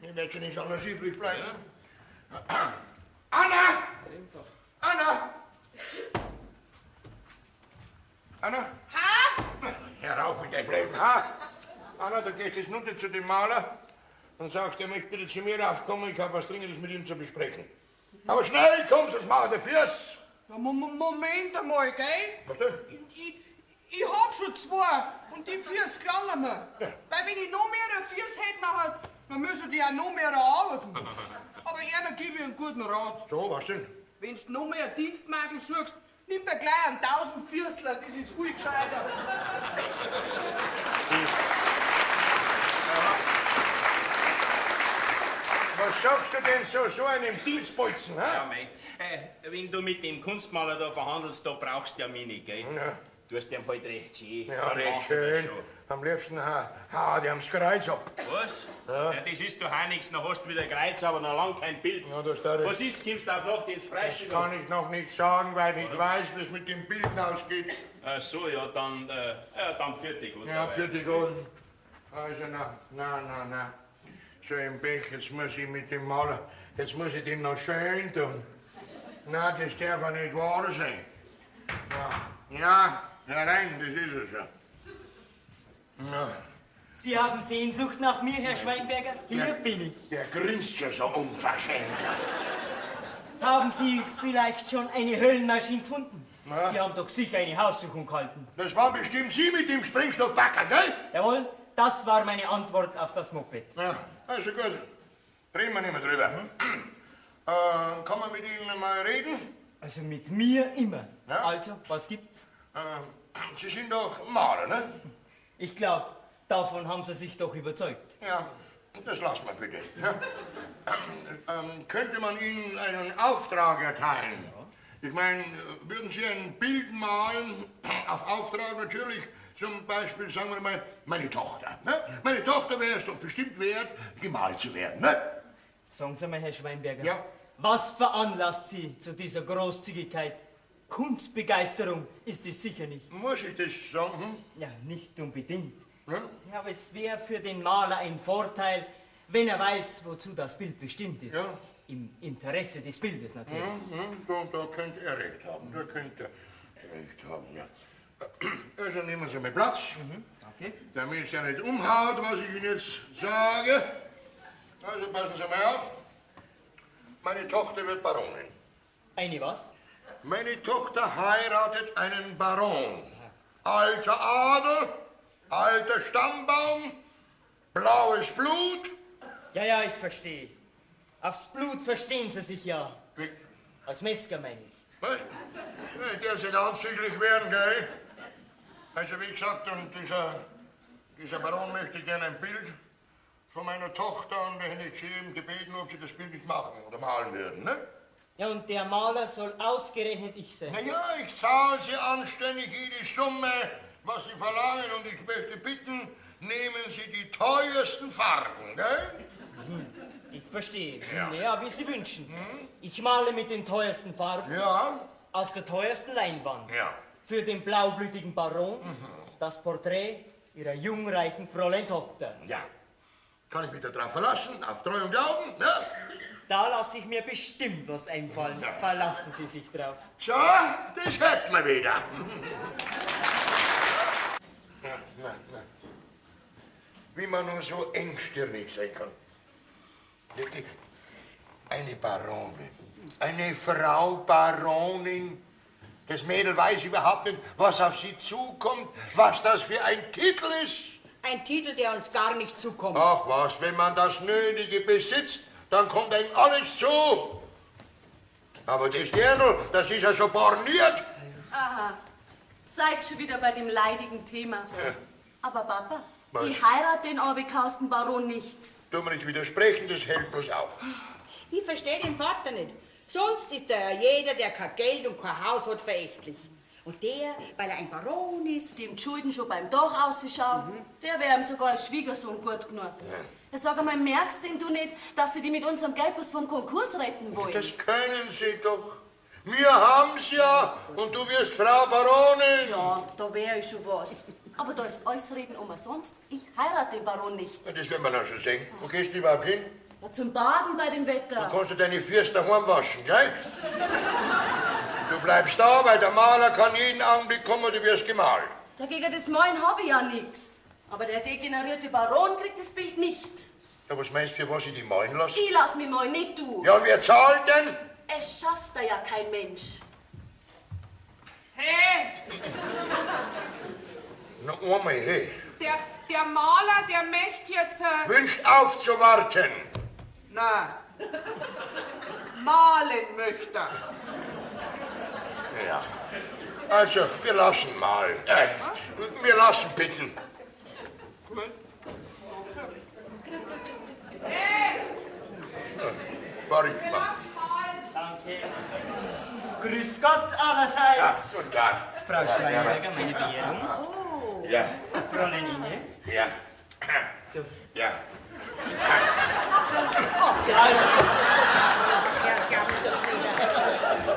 Mir wird schon nichts anderes übrig bleiben. Anna! Anna! Anna? Ha? Herauf mit deinem blöden Haar. Anna, du gehst jetzt runter zu dem Maler und sagst, er möchte bitte zu mir raufkommen, ich habe was Dringendes mit ihm zu besprechen. Aber schnell, komm, sonst mach ich dir Fürs. Ja, Moment einmal, gell? Was denn? Ich hab schon 2 und die 4 klangen mir. Weil wenn ich noch mehr 4 hätte, dann müssen die auch noch mehr arbeiten. Aber einer gebe ich einen guten Rat. So, was denn? Wenn du noch mehr Dienstmädel suchst, nimm dir gleich einen 1000 Viertler, das ist viel gescheiter. Was sagst du denn so einem Dienstbolzen, Ja, hä? mei. Wenn du mit dem Kunstmaler da verhandelst, da brauchst du ja mich nicht, gell? Ja. Du hast dem halt recht schön. Ja, Dann recht macht er das schön. schon. Am liebsten hau die haben's Kreuz ab. Was? Ja. Das ist doch auch nichts, dann hast du wieder Kreuz, aber noch lang kein Bild. Ja, das da Was ist, kommst du auf Nacht ins Das Preisstück? kann ich noch nicht sagen, weil ich nicht weiß, wie es mit den Bildern ausgeht. Ach so, ja, dann fertig, oder? Ja, für die Golden. Also, na. So im Pech, jetzt muss ich mit dem Maler, jetzt muss ich dem noch schön tun. Na, das darf ja nicht wahr sein. Ja, herein, das ist es schon. Ja, Sie haben Sehnsucht nach mir, Herr Schweinberger? Hier bin ich. der grinst schon so unverschämt. Haben Sie vielleicht schon eine Höllenmaschine gefunden? Na? Sie haben doch sicher eine Haussuchung gehalten. Das waren bestimmt Sie mit dem Sprengstoffbacker, gell? Jawohl, das war meine Antwort auf das Moped. Ja, also gut. Reden wir nicht mehr drüber. Kann man mit Ihnen mal reden? Also mit mir immer. Ja? Also, was gibt's? Sie sind doch Maler, ne? Ich glaube, davon haben Sie sich doch überzeugt. Ja, das lassen wir bitte. Ja. Könnte man Ihnen einen Auftrag erteilen? Ich meine, würden Sie ein Bild malen, auf Auftrag natürlich, zum Beispiel, sagen wir mal, meine Tochter. Ne? Meine Tochter wäre es doch bestimmt wert, gemalt zu werden. Ne? Sagen Sie mal, Herr Schweinberger, Ja? was veranlasst Sie zu dieser Großzügigkeit? Kunstbegeisterung ist es sicher nicht. Muss ich das sagen? Hm? Ja, nicht unbedingt. Ja? Ja, aber es wäre für den Maler ein Vorteil, wenn er weiß, wozu das Bild bestimmt ist. Ja. Im Interesse des Bildes natürlich. Da könnte er recht haben. Da könnte er recht haben, ja. Also nehmen Sie mal Platz, Okay. damit es ja nicht umhaut, was ich Ihnen jetzt sage. Also passen Sie mal auf. Meine Tochter wird Baronin. Eine was? Meine Tochter heiratet einen Baron. Alter Adel, alter Stammbaum, blaues Blut. Ja, ich verstehe. Aufs Blut verstehen Sie sich ja. Wie- Als Metzger meine ich. Was? Der soll anzüglich werden, gell? Also wie gesagt, und dieser Baron möchte gerne ein Bild von meiner Tochter und da hätte ich sie eben gebeten, ob sie das Bild nicht machen oder malen würden, ne? Ja, und der Maler soll ausgerechnet ich sein. Naja, ich zahle Sie anständig jede Summe, was Sie verlangen und ich möchte bitten, nehmen Sie die teuersten Farben, gell? Ich verstehe. Ja. Ja, wie Sie wünschen. Ich male mit den teuersten Farben Ja, auf der teuersten Leinwand. ja. Für den blaublütigen Baron das Porträt Ihrer jungreichen Fräulein-Tochter. Ja. Kann ich mich da drauf verlassen? Auf Treu und Glauben? Ja. Da lasse ich mir bestimmt was einfallen. Ja. Verlassen Sie sich drauf. So, das hätten wir wieder. Na. Wie man nur so engstirnig sein kann. Wirklich, eine Baronin. Eine Frau Baronin. Das Mädel weiß überhaupt nicht, was auf sie zukommt, was das für ein Titel ist. Ein Titel, der uns gar nicht zukommt. Ach was, wenn man das Nötige besitzt, dann kommt einem alles zu. Aber das Dirndl, das ist ja so borniert. Aha, seid schon wieder bei dem leidigen Thema. Ja. Aber Papa, Was? ich heirate den abgekausten Baron nicht. Du mir nicht widersprechen, das hält bloß auf. Ich verstehe den Vater nicht. Sonst ist ja jeder, der kein Geld und kein Haus hat, verächtlich. Und der, weil er ein Baron ist. Dem Schulden schon beim Dach ausschauen, der wäre ihm sogar als Schwiegersohn gut genug. Ja, sag einmal, merkst denn du nicht, dass sie die mit unserem Geldbus vom Konkurs retten wollen? Das können sie doch. Wir haben's ja und du wirst Frau Baronin. Ja, da wäre ich schon was. Aber da ist alles Reden umsonst. Ich heirate den Baron nicht. Ja, das werden wir noch schon sehen. Wo gehst du überhaupt hin? Ja, zum Baden bei dem Du Wetter. kannst du deine Füße daheim waschen, gell? Du bleibst da, weil der Maler kann jeden Augenblick kommen und du wirst gemalt. Dagegen das Malen habe ich ja nix. Aber der degenerierte Baron kriegt das Bild nicht. Ja, was meinst du, für was ich die malen lasse? Ich lass mich mal nicht, du. Ja, und wer zahlt denn? Es schafft da ja kein Mensch. Hey, Na, einmal, hey. der Maler, der möchte jetzt... Wünscht aufzuwarten. Na, malen möchte er. Ja. Also, wir lassen malen. Wir lassen bitten. Gut. Warte mal. Danke. Grüß Gott allerseits. Ja, guten Tag. Frau Schweinberger, meine Verehrung. Ja, Fräulein Inge. ja, So. ja.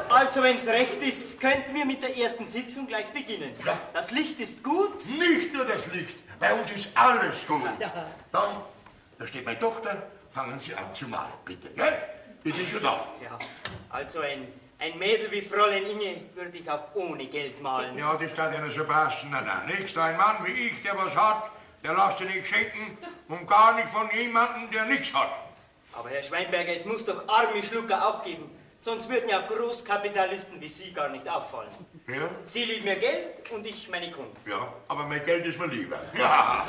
Also, wenn's recht ist, könnten wir mit der ersten Sitzung gleich beginnen. Ja. Das Licht ist gut. Nicht nur das Licht, bei uns ist alles gut. Dann, da steht meine Tochter, fangen Sie an zu malen, bitte. Gell? Ich bin schon da. Ja, also ein Mädel wie Fräulein Inge würde ich auch ohne Geld malen. Ja, das kann ja nicht so passen. Na, nächster ein Mann wie ich, der was hat, der lässt sich nicht schenken und gar nicht von jemandem, der nichts hat. Aber Herr Schweinberger, es muss doch arme Schlucker auch geben. Sonst würden ja Großkapitalisten wie Sie gar nicht auffallen. Ja? Sie lieben mir Geld und ich meine Kunst. Ja, aber mein Geld ist mir lieber. Ja.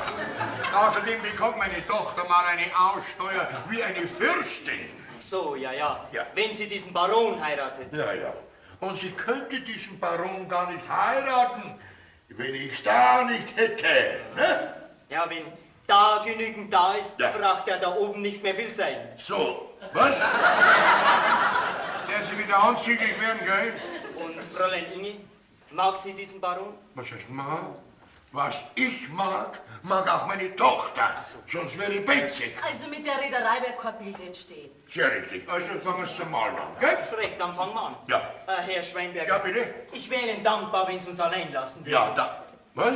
Außerdem bekommt meine Tochter mal eine Aussteuer wie eine Fürstin. So, ja, ja. Ja. Wenn sie diesen Baron heiratet. Ja, ja. Und sie könnte diesen Baron gar nicht heiraten, wenn ich's da nicht hätte. Ne? Ja, wenn da genügend da ist, Ja. braucht er da oben nicht mehr viel sein. So, was? Der sie wieder anzügig werden, gell? Und Fräulein Inge, mag sie diesen Baron? Was heißt mag? Was ich mag, mag auch meine Tochter. Sonst wäre ich betzig. Also mit der Reederei wird kein Bild entstehen. Sehr richtig. Also fangen wir zum Malen an, gell? Recht, dann fangen wir an. Ja. Herr Schweinberger. Ja, bitte? Ich wäre Ihnen dankbar, wenn Sie uns allein lassen würden. Ja, da. Was?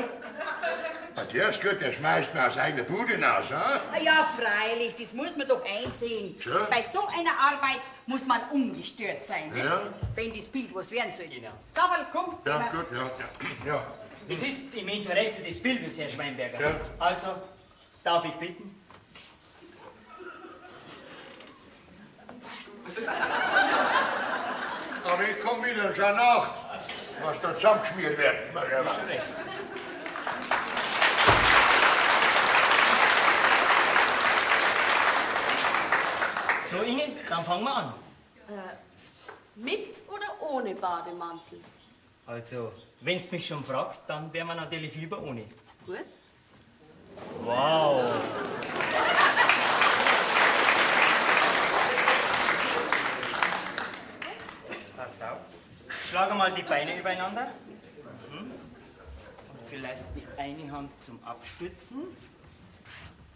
Ah, der ist gut, der schmeißt mir aus eigener Bude hinaus, ha? Ja, freilich, das muss man doch einsehen. Ja. Bei so einer Arbeit muss man ungestört sein, ne? Ja. Wenn das Bild was werden soll. Genau. Gaffel, komm. Ja, gehen wir. gut, ja. Ja. Es ist im Interesse des Bildes, Herr Schweinberger. Ja. Also, darf ich bitten? Aber ich komm wieder und schau nach, was da zusammengeschmiert wird. So, Inge, dann fangen wir an. Mit oder ohne Bademantel? Also, wenn du mich schon fragst, dann wären wir natürlich lieber ohne. Gut. Wow. Jetzt pass auf. Schlage mal die Beine übereinander. Und vielleicht die eine Hand zum Abstützen.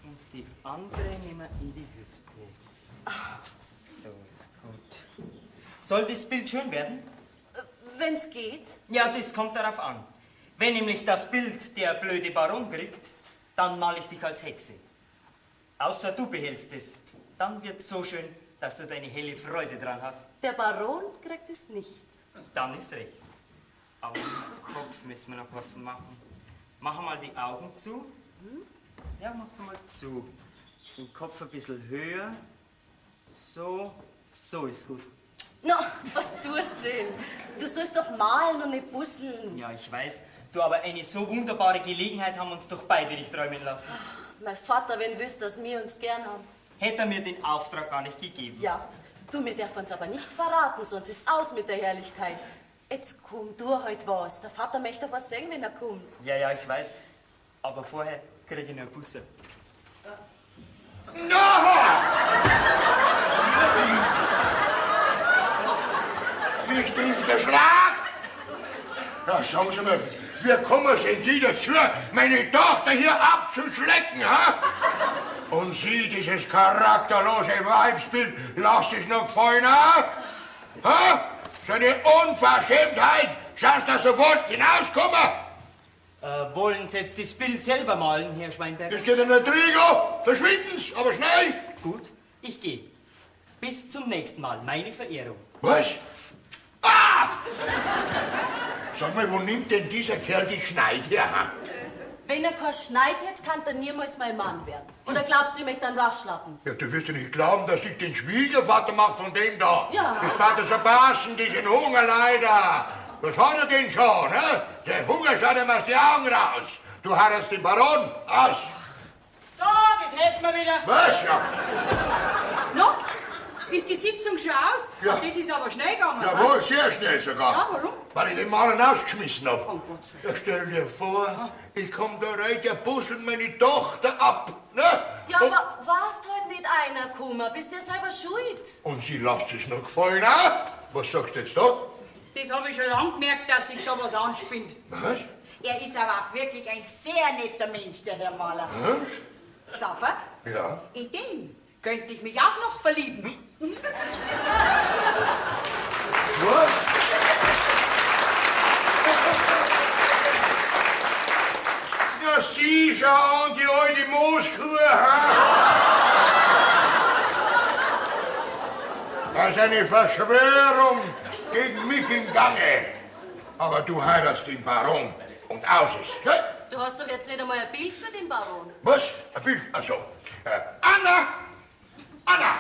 Und die andere nehmen wir in die Hüfte. So ist gut. Soll das Bild schön werden? Wenn's geht. Ja, das kommt darauf an. Wenn nämlich das Bild der blöde Baron kriegt, dann male ich dich als Hexe. Außer du behältst es. Dann wird's so schön, dass du deine helle Freude dran hast. Der Baron kriegt es nicht. Dann ist recht. Aber im Kopf müssen wir noch was machen. Mach mal die Augen zu. Ja, mach sie mal zu. Den Kopf ein bisschen höher. So, so ist gut. Na, was tust du denn? Du sollst doch malen und nicht busseln. Ja, ich weiß. Du, aber eine so wunderbare Gelegenheit haben uns doch beide nicht träumen lassen. Mein Vater, wenn wüsste, dass wir uns gern haben. Hätte er mir den Auftrag gar nicht gegeben. Ja, du, mir darf uns aber nicht verraten, sonst ist aus mit der Herrlichkeit. Jetzt komm, tu halt was. Der Vater möchte doch was sehen, wenn er kommt. Ja, ja, ich weiß. Aber vorher kriege ich noch einen Busse. Mich trifft der Schlag. Ja, sagen Sie mal, wie kommen Sie dazu, meine Tochter hier abzuschlecken, ha? Und Sie, dieses charakterlose Weibsbild, lasst es noch gefallen, ha? Ha? So eine Unverschämtheit, schaust du sofort hinauskommen? Wollen Sie jetzt das Bild selber malen, Herr Schweinberger? Das geht in der Trigo, verschwinden's, aber schnell. Gut, ich gehe. Bis zum nächsten Mal, meine Verehrung. Was? Ah! Sag mal, wo nimmt denn dieser Kerl die Schneid her, ha? Wenn er kein Schneid hätte, kann er niemals mein Mann werden. Oder glaubst du, ich möchte dann rausschlappen? Ja, du wirst ja nicht glauben, dass ich den Schwiegervater mach von dem da. Ja. Das Pater Sebastian, diesen Hunger leider. Was hat er denn schon, ne? Der Hunger schaut ihm aus die Augen raus. Du heiratst den Baron aus. So, das hätten wir wieder. Was? Ja. No? Ist die Sitzung schon aus? Ja. Das ist aber schnell gegangen. Jawohl, sehr schnell sogar. Ja, warum? Weil ich den Mann ausgeschmissen hab. Oh Gott sei Ja, stell dir vor, ich komm da rein, der busselt meine Tochter ab, ne? Ja, und, aber warst halt nicht einer gekommen, bist ja selber schuld. und sie lässt es noch gefallen, ha? Was sagst du jetzt da? Das habe ich schon lange gemerkt, dass sich da was anspinnt. Was? Er ist aber auch wirklich ein sehr netter Mensch, der Herr Maler. Xaver, Ja. in den könnte ich mich auch noch verlieben. Was? Ja, sieh schon, die alte Mooskuh, ha? Da ist eine Verschwörung gegen mich im Gange. Aber du heiratst den Baron und aus ist, gell? Du hast doch jetzt nicht einmal ein Bild für den Baron. Was? Ein Bild? Ach so. Anna! Anna!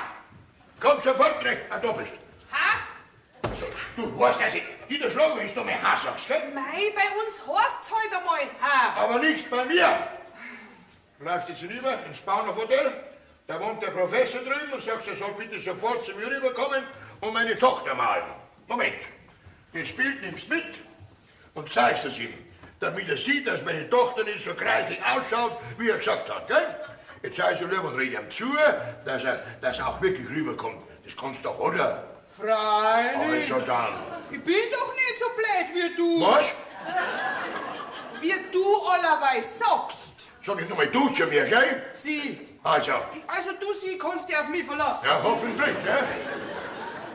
Komm sofort recht, da bist. Ha? Also, du weißt, dass ich dich erschlagen, wenn du noch mehr Hass sagst, gell? Mei, bei uns heißt's halt einmal Ha. Aber nicht bei mir. Du läufst jetzt hinüber ins Bauernhof Hotel, da wohnt der Professor drüben und sagst, er soll bitte sofort zu mir rüberkommen und meine Tochter malen. Moment, das Bild nimmst mit und zeigst es ihm, damit er sieht, dass meine Tochter nicht so kreislich ausschaut, wie er gesagt hat, gell? Jetzt sei so lieb und rede ihm zu, dass er auch wirklich rüberkommt. Das kannst du doch, oder? Freilich. Also dann. Ich bin doch nicht so blöd wie du. Was? Wie du allerweise sagst. Sag ich nochmal du zu mir, gell? Sie. Also. Also du, sie kannst dich auf mich verlassen. Ja, hoffentlich, ne?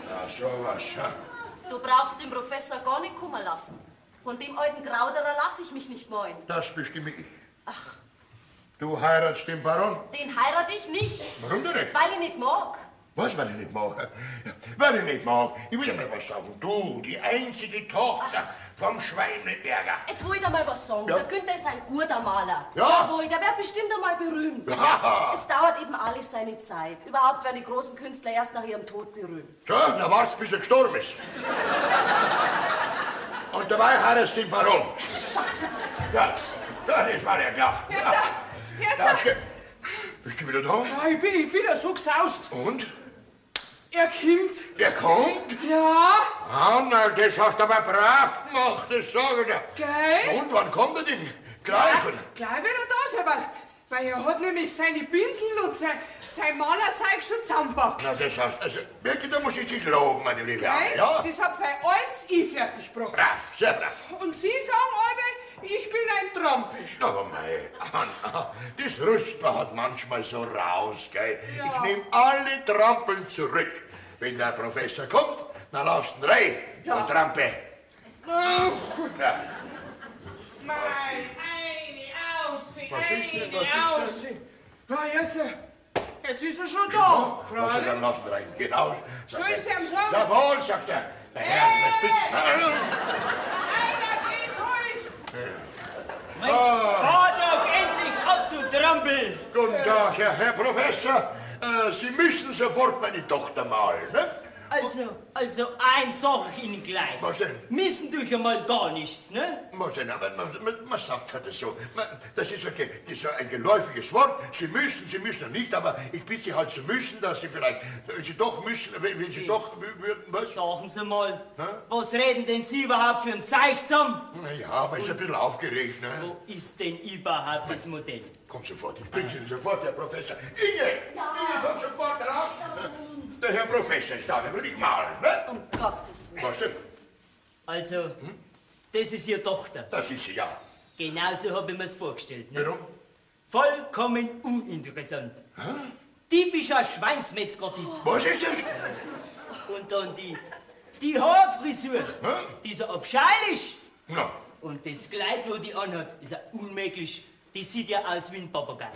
Ja, sowas, ja. Du brauchst den Professor gar nicht kommen lassen. Von dem alten Grauderer lasse ich mich nicht meuen. Das bestimme ich. Ach, Du heiratst den Baron? den heirate ich nicht. Warum denn nicht? Weil ich nicht mag. Was, weil ich nicht mag? Ja, weil ich nicht mag. Ich will dir mal was sagen. Du, die einzige Tochter vom Schweineberger. Jetzt will ich dir mal was sagen. Ja. Der Günther ist ein guter Maler. Ja. Jawohl, der wird bestimmt einmal berühmt. Ja. Es dauert eben alles seine Zeit. Überhaupt werden die großen Künstler erst nach ihrem Tod berühmt. Ja, dann wartest bis er gestorben ist. Und dabei heiratst du den Baron. Ja, das war der klar. Jetzt. Danke. Bist du wieder da? Ja, ich bin ja so gesaust. Und? Er kommt. Der kommt? Ja, Ah, na, das hast du aber brav gemacht, das sage ich dir. gell? Und wann kommt er denn? Gleich, oder? Gleich wieder da sein, weil er hat nämlich seine Pinsel und sein Malerzeug schon zusammengepackt. Na, das heißt, also, wirklich, da muss ich dich loben, meine Liebe. Gell? Ja? Das hat für alles ich fertig gebracht. Brav, sehr brav. Und Sie sagen alle, ich bin ein Trampel. Aber mei, Anna, das Rüstbar hat manchmal so raus, gell? Ja. Ich nehme alle Trampeln zurück. Wenn der Professor kommt, dann lass ihn rein und trampe. Ach, Ja. mei, eine Aussicht, Was ist denn, was ist eine das? Aussicht. Na, jetzt ist er schon da. Also, Freilich. dann lass ihn rein. Genau. Soll ich es ihm sagen? Jawohl, sagt er. Der Herr, das bitte. Einer ist heiß. Mensch, fahr doch endlich ab, du Trampel! Guten Tag, Herr Professor. Sie müssen sofort meine Tochter malen, ne? Also, eins sag ich Ihnen gleich. Was denn? Missen durch einmal gar nichts, ne? Was denn? Aber man sagt halt das so. Das ist ein geläufiges Wort. Sie müssen nicht, aber ich bitte Sie halt zu müssen, dass Sie vielleicht, wenn Sie doch müssen, wenn Sie doch würden, was? Sagen Sie mal, was reden denn Sie überhaupt für ein Zeich zusammen? Ja, aber ist ein bisschen aufgeregt, ne? Wo ist denn überhaupt das Modell? Komm sofort, ich bringe Sie sofort, Herr Professor. Inge, komm sofort raus. Der Herr Professor ist da, der will ich malen, ne? Um Gottes Willen. Was denn? Also, das ist Ihre Tochter. Das ist sie, ja. Genauso habe ich mir's vorgestellt, ne? Warum? Vollkommen uninteressant. Typischer Schweinsmetzger-Typ. Was ist das? Und dann die Haarfrisur, die so abscheulich. Na, Und das Kleid, wo die anhat, ist ja unmöglich. Die sieht ja aus wie ein Papagei.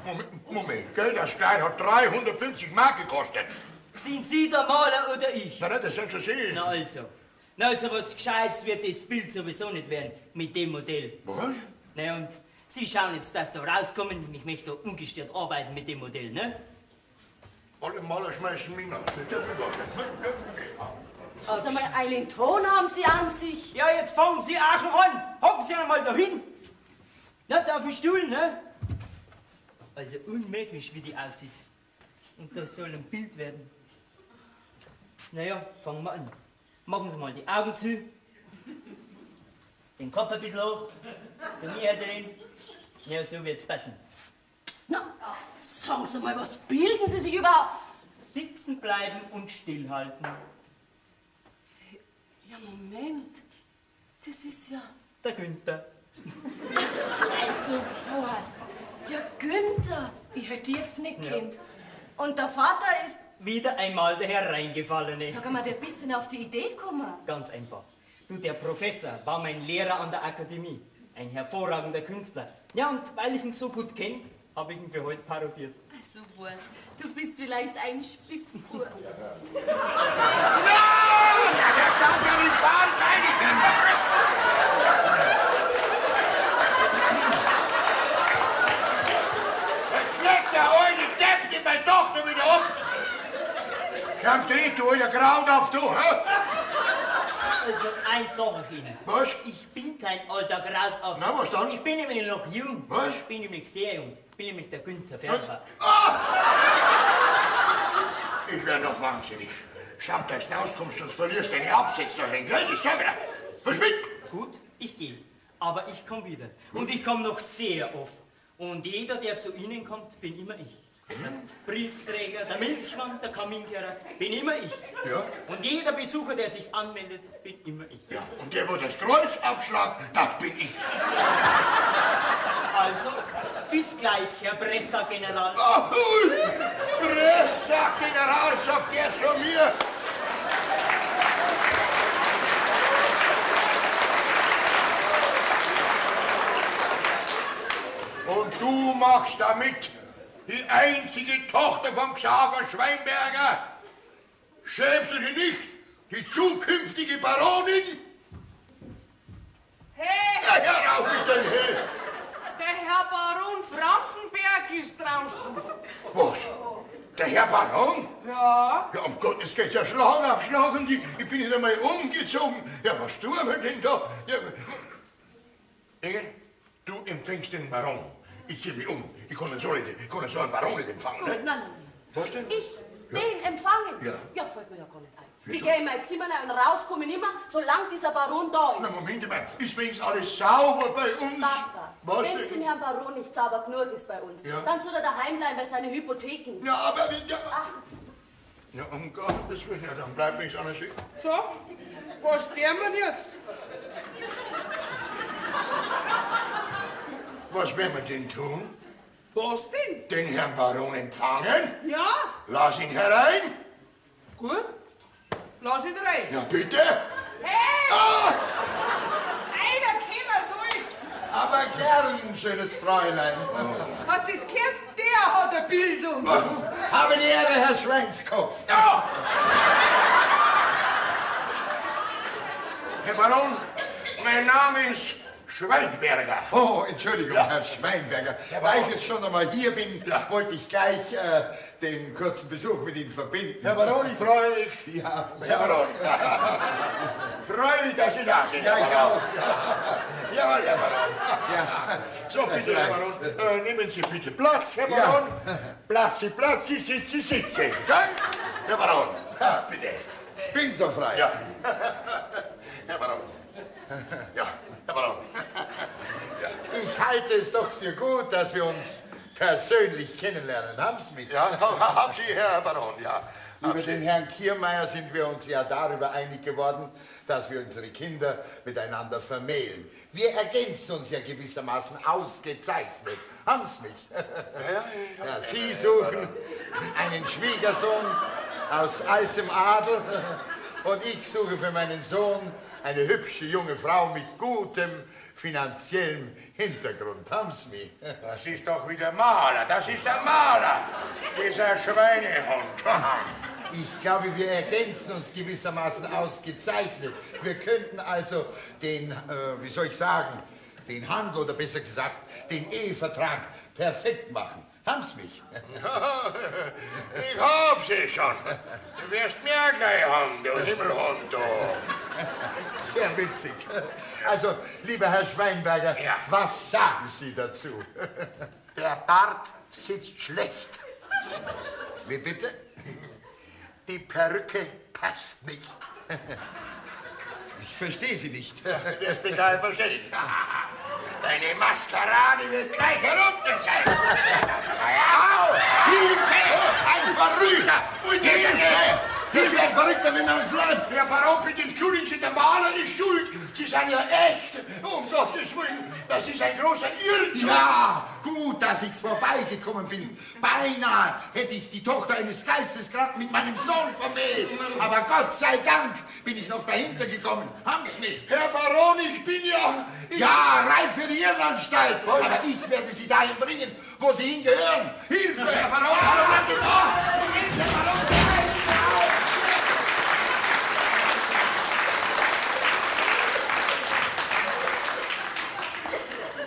Moment, gell, das Kleid hat 350 Mark gekostet. Sind Sie der Maler oder ich? Na, das sind schon Sie. Na also was Gescheites wird das Bild sowieso nicht werden mit dem Modell. Was? Na und Sie schauen jetzt, dass da rauskommen. Ich möchte da ungestört arbeiten mit dem Modell, ne? Alle Maler schmeißen mich nach. Also mal einen Ton haben Sie an sich. Ja, jetzt fangen Sie auch noch an. Hocken Sie einmal dahin. Na, da auf dem Stuhl, ne? Also unmöglich, wie die aussieht. Und das soll ein Bild werden. Naja, fangen wir an. Machen Sie mal die Augen zu. Den Kopf ein bisschen hoch. So näher drehen. Ja, so wird's passen. Na, sagen Sie mal, was bilden Sie sich überhaupt? Sitzen bleiben und stillhalten. Ja, Moment. Das ist ja... Der Günther. Also was? Ja, Günther. Ich hätte jetzt nicht kennt. Und der Vater ist... Wieder einmal der Hereingefallene. Sag mal, wer bist denn auf die Idee gekommen? Ganz einfach. Du, der Professor war mein Lehrer an der Akademie. Ein hervorragender Künstler. Ja, und weil ich ihn so gut kenne, habe ich ihn für heute parodiert. Also was? Du bist vielleicht ein Spitzbub. Das darf ja nicht wahr sein. Jetzt schlägt der alte Depp die meine Tochter wieder ab. Schaust du nicht, du alter Graut auf, du, hä? Also, eins sag ich Ihnen. Was? Ich bin kein alter Krautapfel. Na, was dann? Ich bin nämlich noch jung. Was? Ich bin nämlich sehr jung. Ich bin nämlich der Günther Färber. Ich werde noch wahnsinnig. Schau, dass du rauskommst, sonst verlierst du deine Absätze darin. Gell, ich sag dir. Verschwind! Gut, ich gehe. Aber ich komme wieder. Und ich komme noch sehr oft. Und jeder, der zu Ihnen kommt, bin immer ich. Der Briefträger, der Milchmann, der Kaminkehrer, bin immer ich. Ja. Und jeder Besucher, der sich anmeldet, bin immer ich. Ja, und der, wo das Kreuz abschlagt, das bin ich. Also, bis gleich, Herr Bresser-General. Bresser-General, sagt der zu mir. Und du machst damit die einzige Tochter von Xaver Schweinberger. Schämst du dich nicht, die zukünftige Baronin? Hey, Ja, hör auf mit dem Hey. der Herr Baron Frankenberg ist draußen. Was? Der Herr Baron? Ja, Ja, um Gottes, geht ja Schlag auf Schlag und ich bin nicht einmal umgezogen. Ja, was tun wir denn da? Ja, Inge, du empfängst den Baron. Ich zieh mich um. Ich kann so einen Baron nicht empfangen. Nein, Ne? nein, nein. Was denn? Ich, den empfangen? Ja. Ja, fällt mir ja gar nicht ein. Wieso? Ich gehe in mein Zimmer rein und rauskomme nicht mehr, solange dieser Baron da Na, ist. Moment mal, ist wenigstens alles sauber bei uns? Papa, Was wenn es dem denn? Herrn Baron nicht sauber genug ist bei uns, Ja. dann soll er daheim bleiben bei seinen Hypotheken. Ja, aber... Ja, Ach, ja, um Gottes Willen, ja, dann bleibt nichts anderes. so, was tun wir jetzt? Was werden wir denn tun? Was denn? Den Herrn Baron empfangen? Ja, Lass ihn herein. gut, lass ihn rein. Ja, bitte. Hey, Ah, einer Kimmer, so ist. aber gern, schönes Fräulein. Hast du das gehört? Der hat eine Bildung. Habe die Ehre, Herr Schweinskopf. Ja. Herr Baron, mein Name ist Schweinberger. Oh, Entschuldigung, Herr Schweinberger. Da ich jetzt schon einmal hier bin, wollte ich gleich den kurzen Besuch mit Ihnen verbinden. Herr Baron, ich freue mich. Ja, Herr Baron. Freue mich, dass Sie da sind. ja, ich auch. Jawohl, Herr Baron. Ja. So, bitte, Herr Baron. Nehmen Sie bitte Platz, Herr Ja. Baron. Platz, Sie sitzen. Gell? Herr Baron, ja, bitte. Bin so frei. Ja. Herr Baron. Ja, Herr Baron. Ich halte es doch für gut, dass wir uns persönlich kennenlernen. Haben Sie mich? Ja, haben Sie, Herr Baron, ja. Über den Herrn Kiermeier sind wir uns ja darüber einig geworden, dass wir unsere Kinder miteinander vermählen. Wir ergänzen uns ja gewissermaßen ausgezeichnet. Haben Sie mich? Ja, Sie suchen einen Schwiegersohn aus altem Adel und ich suche für meinen Sohn eine hübsche junge Frau mit gutem finanziellem Hintergrund. Haben Sie mich? Das ist doch wieder Maler, das ist der Maler, dieser Schweinehund. Ich glaube, wir ergänzen uns gewissermaßen ausgezeichnet. Wir könnten also den, wie soll ich sagen, den Handel oder besser gesagt, den Ehevertrag perfekt machen. Haben Sie mich? Ich hab sie schon. Du wirst mehr gleich haben, du Himmelhund, du. Sehr witzig. Also, lieber Herr Schweinberger, Ja. was sagen Sie dazu? Der Bart sitzt schlecht. Wie bitte? Die Perücke passt nicht. Ich verstehe Sie nicht. Das bin ich verstehen. Deine Maskerade wird gleich heruntergezeigt. Au! Hilfe! Ein Verrückter! Hilfe, ein Verrückter, wenn man uns leid. Herr Baron, bitte entschuldigen Sie, der Maler ist schuld. Sie sind ja echt. Um Gottes Willen, das ist ein großer Irrtum. Ja, gut, dass ich vorbeigekommen bin. Beinahe hätte ich die Tochter eines Geisteskranken mit meinem Sohn vermählt. Aber Gott sei Dank bin ich noch dahinter gekommen. Haben Sie mich? Herr Baron, ich bin ja... Ja, reif für die Irrenanstalt. Aber ich werde Sie dahin bringen, wo Sie hingehören. Hilfe! Herr Baron, Moment, Herr Baron.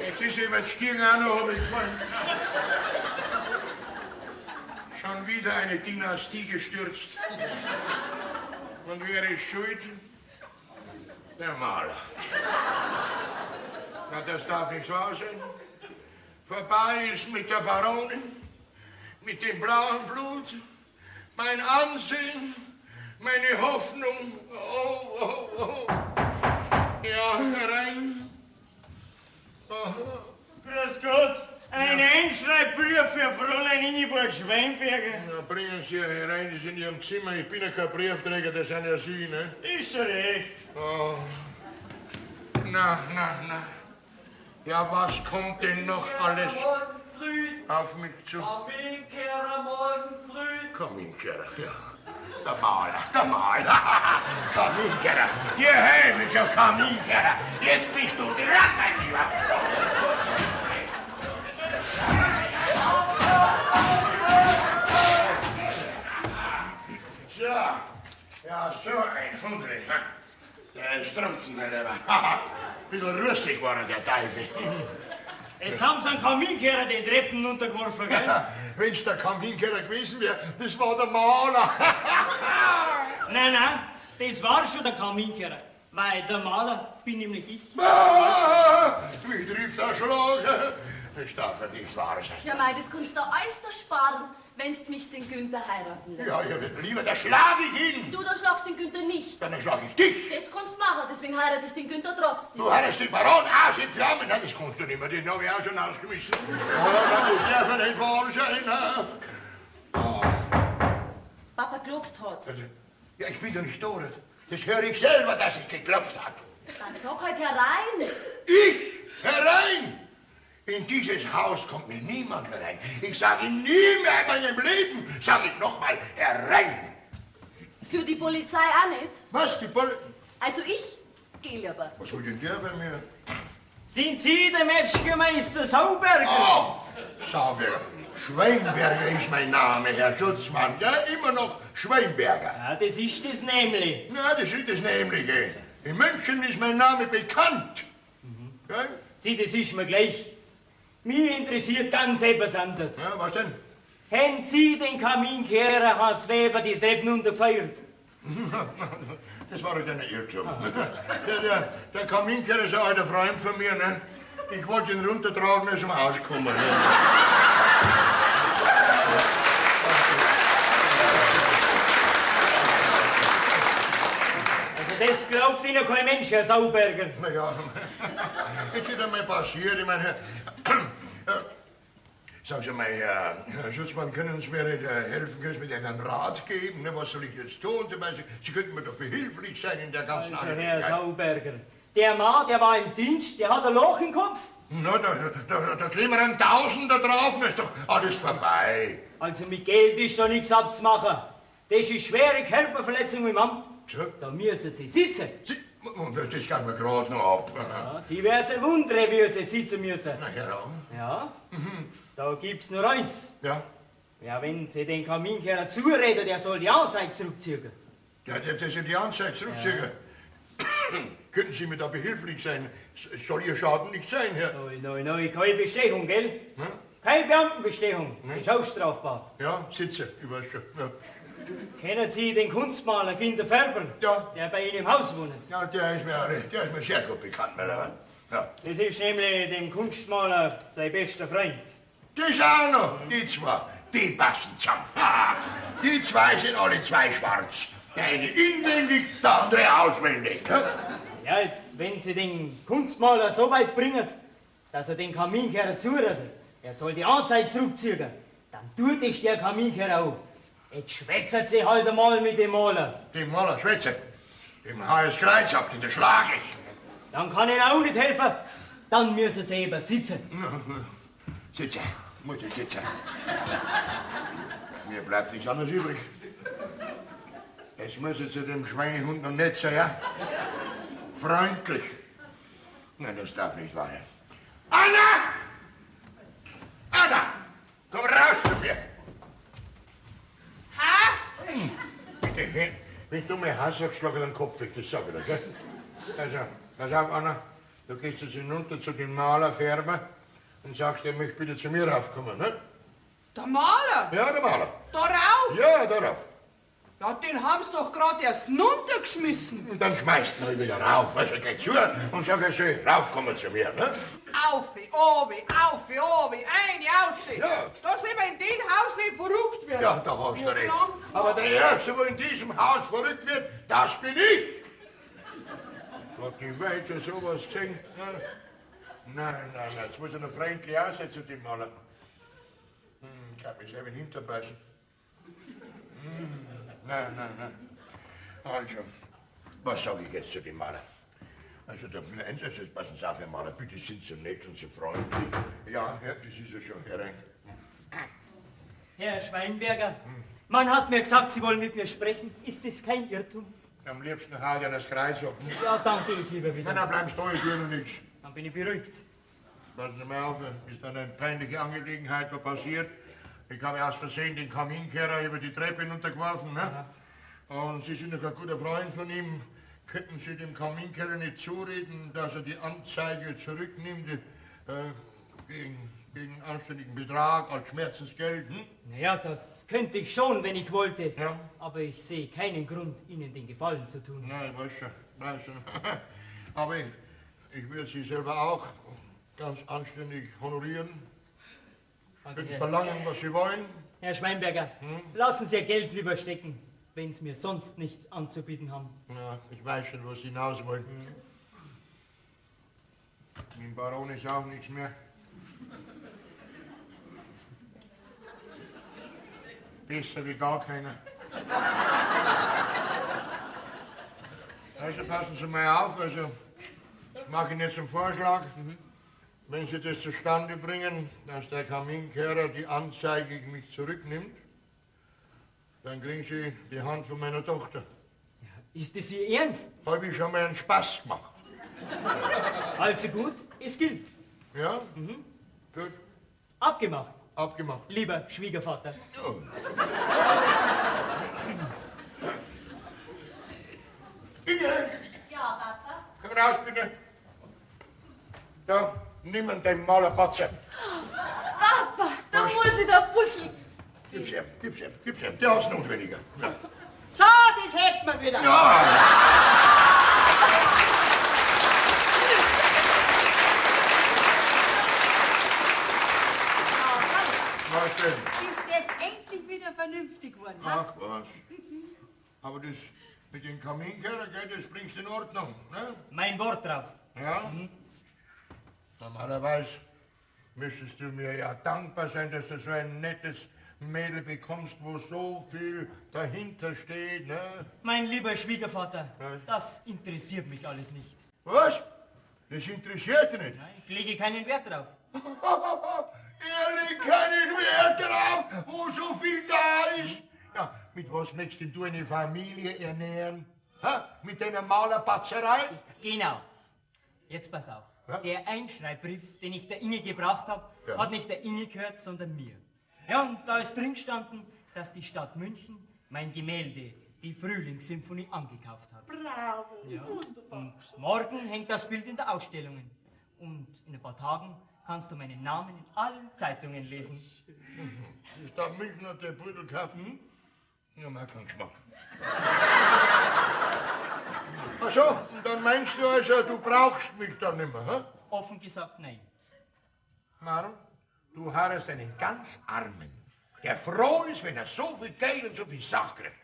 Jetzt ist ihm das Stirn auch noch gefallen. Schon wieder eine Dynastie gestürzt. Und wer ist schuld? Der Maler. Na, das darf nicht wahr sein. Vorbei ist mit der Baronin, mit dem blauen Blut, mein Ansehen, meine Hoffnung. Oh, oh, oh. Ja, herein. Oh. Grüß Gott, ein Einschreibbrief für Fräulein Ingeborg Schweinberger. Na, bringen Sie herein, die sind in Ihrem Zimmer. Ich bin ja kein Briefträger, das sind ja Sie, ne? Ist schon recht. Oh. Na. Ja, was kommt denn noch alles auf mich zu? Kaminkehrer morgen früh. Kaminkehrer, ja. Der Maler. Kaminkehrer, ihr hämischer Kaminkehrer. Jetzt bist du dran, mein Lieber. So, ja, so ein Hundring, ha? Der ist drunten, der Leber. Bisschen rüstig war er, der Teufel. Jetzt haben sie einen Kaminkehrer die Treppen runtergeworfen, gell? Wenn's der Kaminkehrer gewesen wäre, das war der Maler. Nein, das war schon der Kaminkehrer. Weil der Maler bin nämlich ich. Wie trifft der Schlag? Das darf ja nicht wahr sein. Ja, mei, das kannst du äußerst sparen, wenn's mich den Günther heiraten lässt. Ja, lieber, da schlag ich ihn. Du, da schlagst den Günther nicht. Dann schlag ich dich. Das kannst du machen, deswegen heirate ich den Günther trotzdem. Du hattest den Baron aus in Flammen. Nein, das kannst du nicht mehr, den habe ich auch schon ausgemischt. Das darf ja nicht wahr sein. Oh. Papa klopft hat's. Ja, ich bin doch nicht tot. Das höre ich selber, dass ich geklopft habe. Dann sag halt herein. Ich? Herein? In dieses Haus kommt mir niemand mehr rein. Ich sage nie mehr in meinem Leben, sage ich nochmal, herein. Für die Polizei auch nicht. Was, die Polizei? Also ich geh lieber. Was will denn der bei mir? Sind Sie der Metzgermeister Sauberger? Oh, Sauberger. Schweinberger ist mein Name, Herr Schutzmann. Ja, immer noch Schweinberger. Ja, das ist das nämlich. Ja, das ist das Nämliche. In München ist mein Name bekannt. Ja? Sieh, das ist mir gleich. Mich interessiert ganz etwas anderes. Ja, was denn? Haben Sie den Kaminkehrer Hans Weber die Treppen runtergefeuert? Das war halt ein Irrtum. Der Kaminkehrer ist auch ein Freund von mir. Ne? Ich wollte ihn runtertragen, er ist zum Haus gekommen. Ne? Also das glaubt Ihnen kein Mensch, Herr Sauberger. Na ja, jetzt ist einmal passiert. Ich meine, sagen Sie mal, Herr Schutzmann, können Sie mir nicht helfen, können Sie mir einen Rat geben? Ne? Was soll ich jetzt tun? Sie könnten mir doch behilflich sein in der ganzen Also Herr Angelegenheit. Sauberger, der Mann, der war im Dienst, der hat ein Loch im Kopf. Na, da kleben wir einen Tausender drauf, dann ist doch alles vorbei. Also mit Geld ist da nichts abzumachen. Das ist schwere Körperverletzung im Amt. So? Da müssen Sie sitzen. Das geht mir gerade noch ab. Ja, Sie werden sich wundern, wie Sie sitzen müssen. Na, Herr Ja, da gibt's nur eins. Ja? Ja, wenn Sie den Kaminkehrer zureden, der soll die Anzeige zurückziehen. Ja, das ist ja die Anzeige zurückziehen. Könnten Sie mir da behilflich sein? Es soll Ihr Schaden nicht sein, Herr. Nein, keine Bestechung, gell? Hm? Keine Beamtenbestechung. Das ist auch strafbar. Ja, sitze, ich weiß schon. Ja. Kennen Sie den Kunstmaler Günther Färber? Ja. Der bei Ihnen im Haus wohnt. Ja, der ist mir sehr gut bekannt, mein Lieber. Ja. Das ist nämlich dem Kunstmaler sein bester Freund. Das auch noch, die zwei, die passen zusammen. Ha, die zwei sind alle zwei schwarz. Der eine inwendig, der andere auswendig. Ja, jetzt, wenn Sie den Kunstmaler so weit bringen, dass er den Kaminkehrer zuredet, er soll die Anzeige zurückziehen, dann tut es der Kaminkehrer auch. Jetzt schwätzert Sie halt einmal mit dem Maler. Dem Maler schwätze. Dem HS Kreuz ab, den schlag ich. Dann kann ich Ihnen auch nicht helfen. Dann müssen Sie eben sitzen. Sitze, muss ich sitzen. Mir bleibt nichts anderes übrig. Es müssen Sie dem Schweinehund noch nett sein, ja? Freundlich. Nein, das darf nicht wahr sein. Anna! Anna! Komm raus zu mir! Bitte, wenn du mir Hass sagst, schlag ich den Kopf weg, das sag ich dir, gell? Also, pass auf, Anna, du gehst jetzt hinunter zu dem Maler Färber und sagst, er möchte bitte zu mir raufkommen, ne? Der Maler? Ja, der Maler. Da rauf? Ja, darauf. Ja, den haben sie doch gerade erst runtergeschmissen. Und dann schmeißt man ihn wieder rauf. Also geh zu und sag er schön, raufkommen zu mir. Ne? Aufe, obi, eine ausse. Ja. Dass wir in dem Haus nicht verrückt werden. Ja, da hast du recht. Aber der Erste, wo in diesem Haus verrückt wird, das bin ich. Gott, die Welt schon sowas gesehen. Nein, jetzt muss er noch freundlich aussehen zu dem Maler. Ich kann mich selber in den Hintern beißen. Nein. Also, was sage ich jetzt zu dem Maler? Also, der Eins, also, passen Sie auf, Herr Maler, bitte sind Sie nett und so freundlich. Ja, das ist ja schon herein. Herr Schweinberger, man hat mir gesagt, Sie wollen mit mir sprechen. Ist das kein Irrtum? Am liebsten hau ich an das Kreis ab. Ja, dann gehe ich lieber wieder. Nein, bleibst du, ich tue noch nichts. Dann bin ich beruhigt. Passen Sie mal auf, ist eine peinliche Angelegenheit, was passiert. Ich habe aus Versehen den Kaminkehrer über die Treppe hinuntergeworfen. Ne? Und Sie sind doch ein guter Freund von ihm. Könnten Sie dem Kaminkehrer nicht zureden, dass er die Anzeige zurücknimmt gegen anständigen Betrag als Schmerzensgeld? Naja, das könnte ich schon, wenn ich wollte. Ja. Aber ich sehe keinen Grund, Ihnen den Gefallen zu tun. Nein, weiß schon. Aber ich würde Sie selber auch ganz anständig honorieren. Also, Können verlangen, was Sie wollen. Herr Schweinberger, lassen Sie Ihr Geld lieber stecken, wenn Sie mir sonst nichts anzubieten haben. Ja, ich weiß schon, wo Sie hinaus wollen. Mit dem Baron ist auch nichts mehr. Besser wie gar keiner. Also passen Sie mal auf, also ich mache Ihnen jetzt einen Vorschlag. Wenn Sie das zustande bringen, dass der Kaminkehrer die Anzeige gegen mich zurücknimmt, dann kriegen Sie die Hand von meiner Tochter. Ist es Ihr Ernst? Habe ich schon mal einen Spaß gemacht. Also gut, es gilt. Ja? Gut, Abgemacht, abgemacht. lieber Schwiegervater. Inge, Ja, Papa. komm raus bitte. Da, nimm den Malerpatzer. Papa, da muss ich da puzzeln. Gib's ihm. Der hat's notwendiger. Ja. So, das hätten wir wieder. Was denn? Ist jetzt endlich wieder vernünftig geworden. Ha? Ach was. Aber das mit dem Kaminkehrer, gell, das bringst du in Ordnung, ne? Mein Wort drauf. Ja? Normalerweise müsstest du mir ja dankbar sein, dass du so ein nettes Mädel bekommst, wo so viel dahinter steht, ne? Mein lieber Schwiegervater, Was? das interessiert mich alles nicht. Was? Das interessiert dich nicht? Ich lege keinen Wert drauf. Er legt keinen Wert drauf, wo so viel da ist. Ja, mit was möchtest denn du eine Familie ernähren? Ha? Mit deiner Malerpatzerei? Genau. Jetzt pass auf. Ja? Der Einschreibbrief, den ich der Inge gebracht habe, Ja. hat nicht der Inge gehört, sondern mir. Ja, und da ist drin gestanden, dass die Stadt München mein Gemälde, die Frühlingssymphonie, angekauft hat. Bravo, Ja. wunderbar. Und morgen hängt das Bild in der Ausstellung. Und in ein paar Tagen kannst du meinen Namen in allen Zeitungen lesen. Die Stadt München hat der Brüdel gekauft. Ja, man keinen Geschmack. Ach so, und dann meinst du also, du brauchst mich dann nicht mehr, hä? Offen gesagt, nein. Warum? Du hast einen ganz Armen, der froh ist, wenn er so viel Geld und so viel Sache kriegt.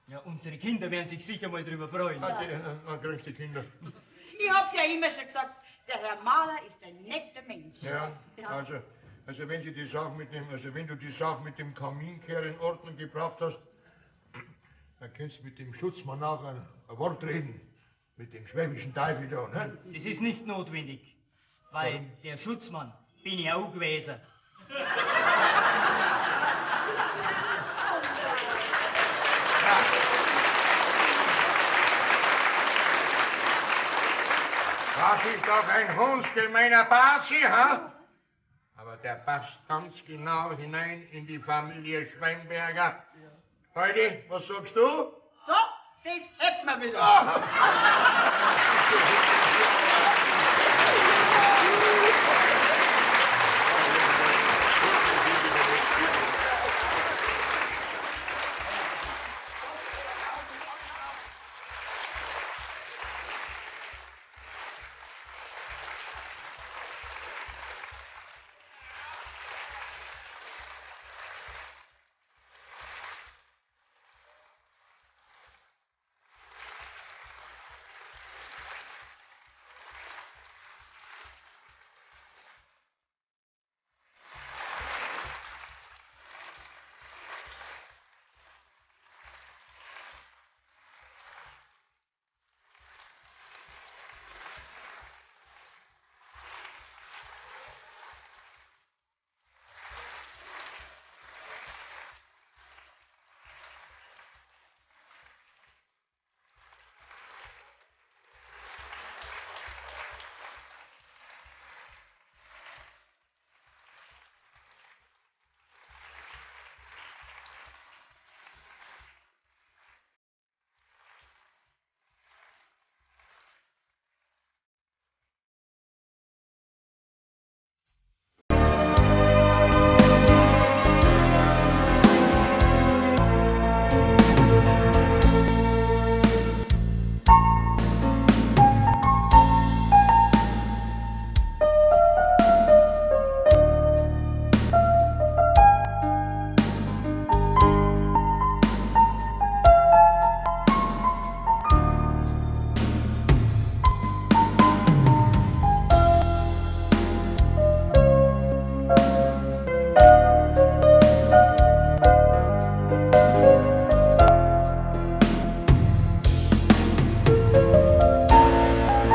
Ja, unsere Kinder werden sich sicher mal drüber freuen. Dann kriegst du die Kinder. Ich hab's ja immer schon gesagt, der Herr Maler ist ein netter Mensch. Ja, also wenn du die Sache mit dem Kaminkehrer in Ordnung gebracht hast, dann kannst du mit dem Schutzmann auch ein Wort reden. Mit dem schwäbischen Teufel da, ne? Das ist nicht notwendig, weil der Schutzmann bin ich auch gewesen. Das ist doch ein hundsgemeiner Bazi, ha? Aber der passt ganz genau hinein in die Familie Schweinberger. Heidi, was sagst du? So, das hätten wir wieder.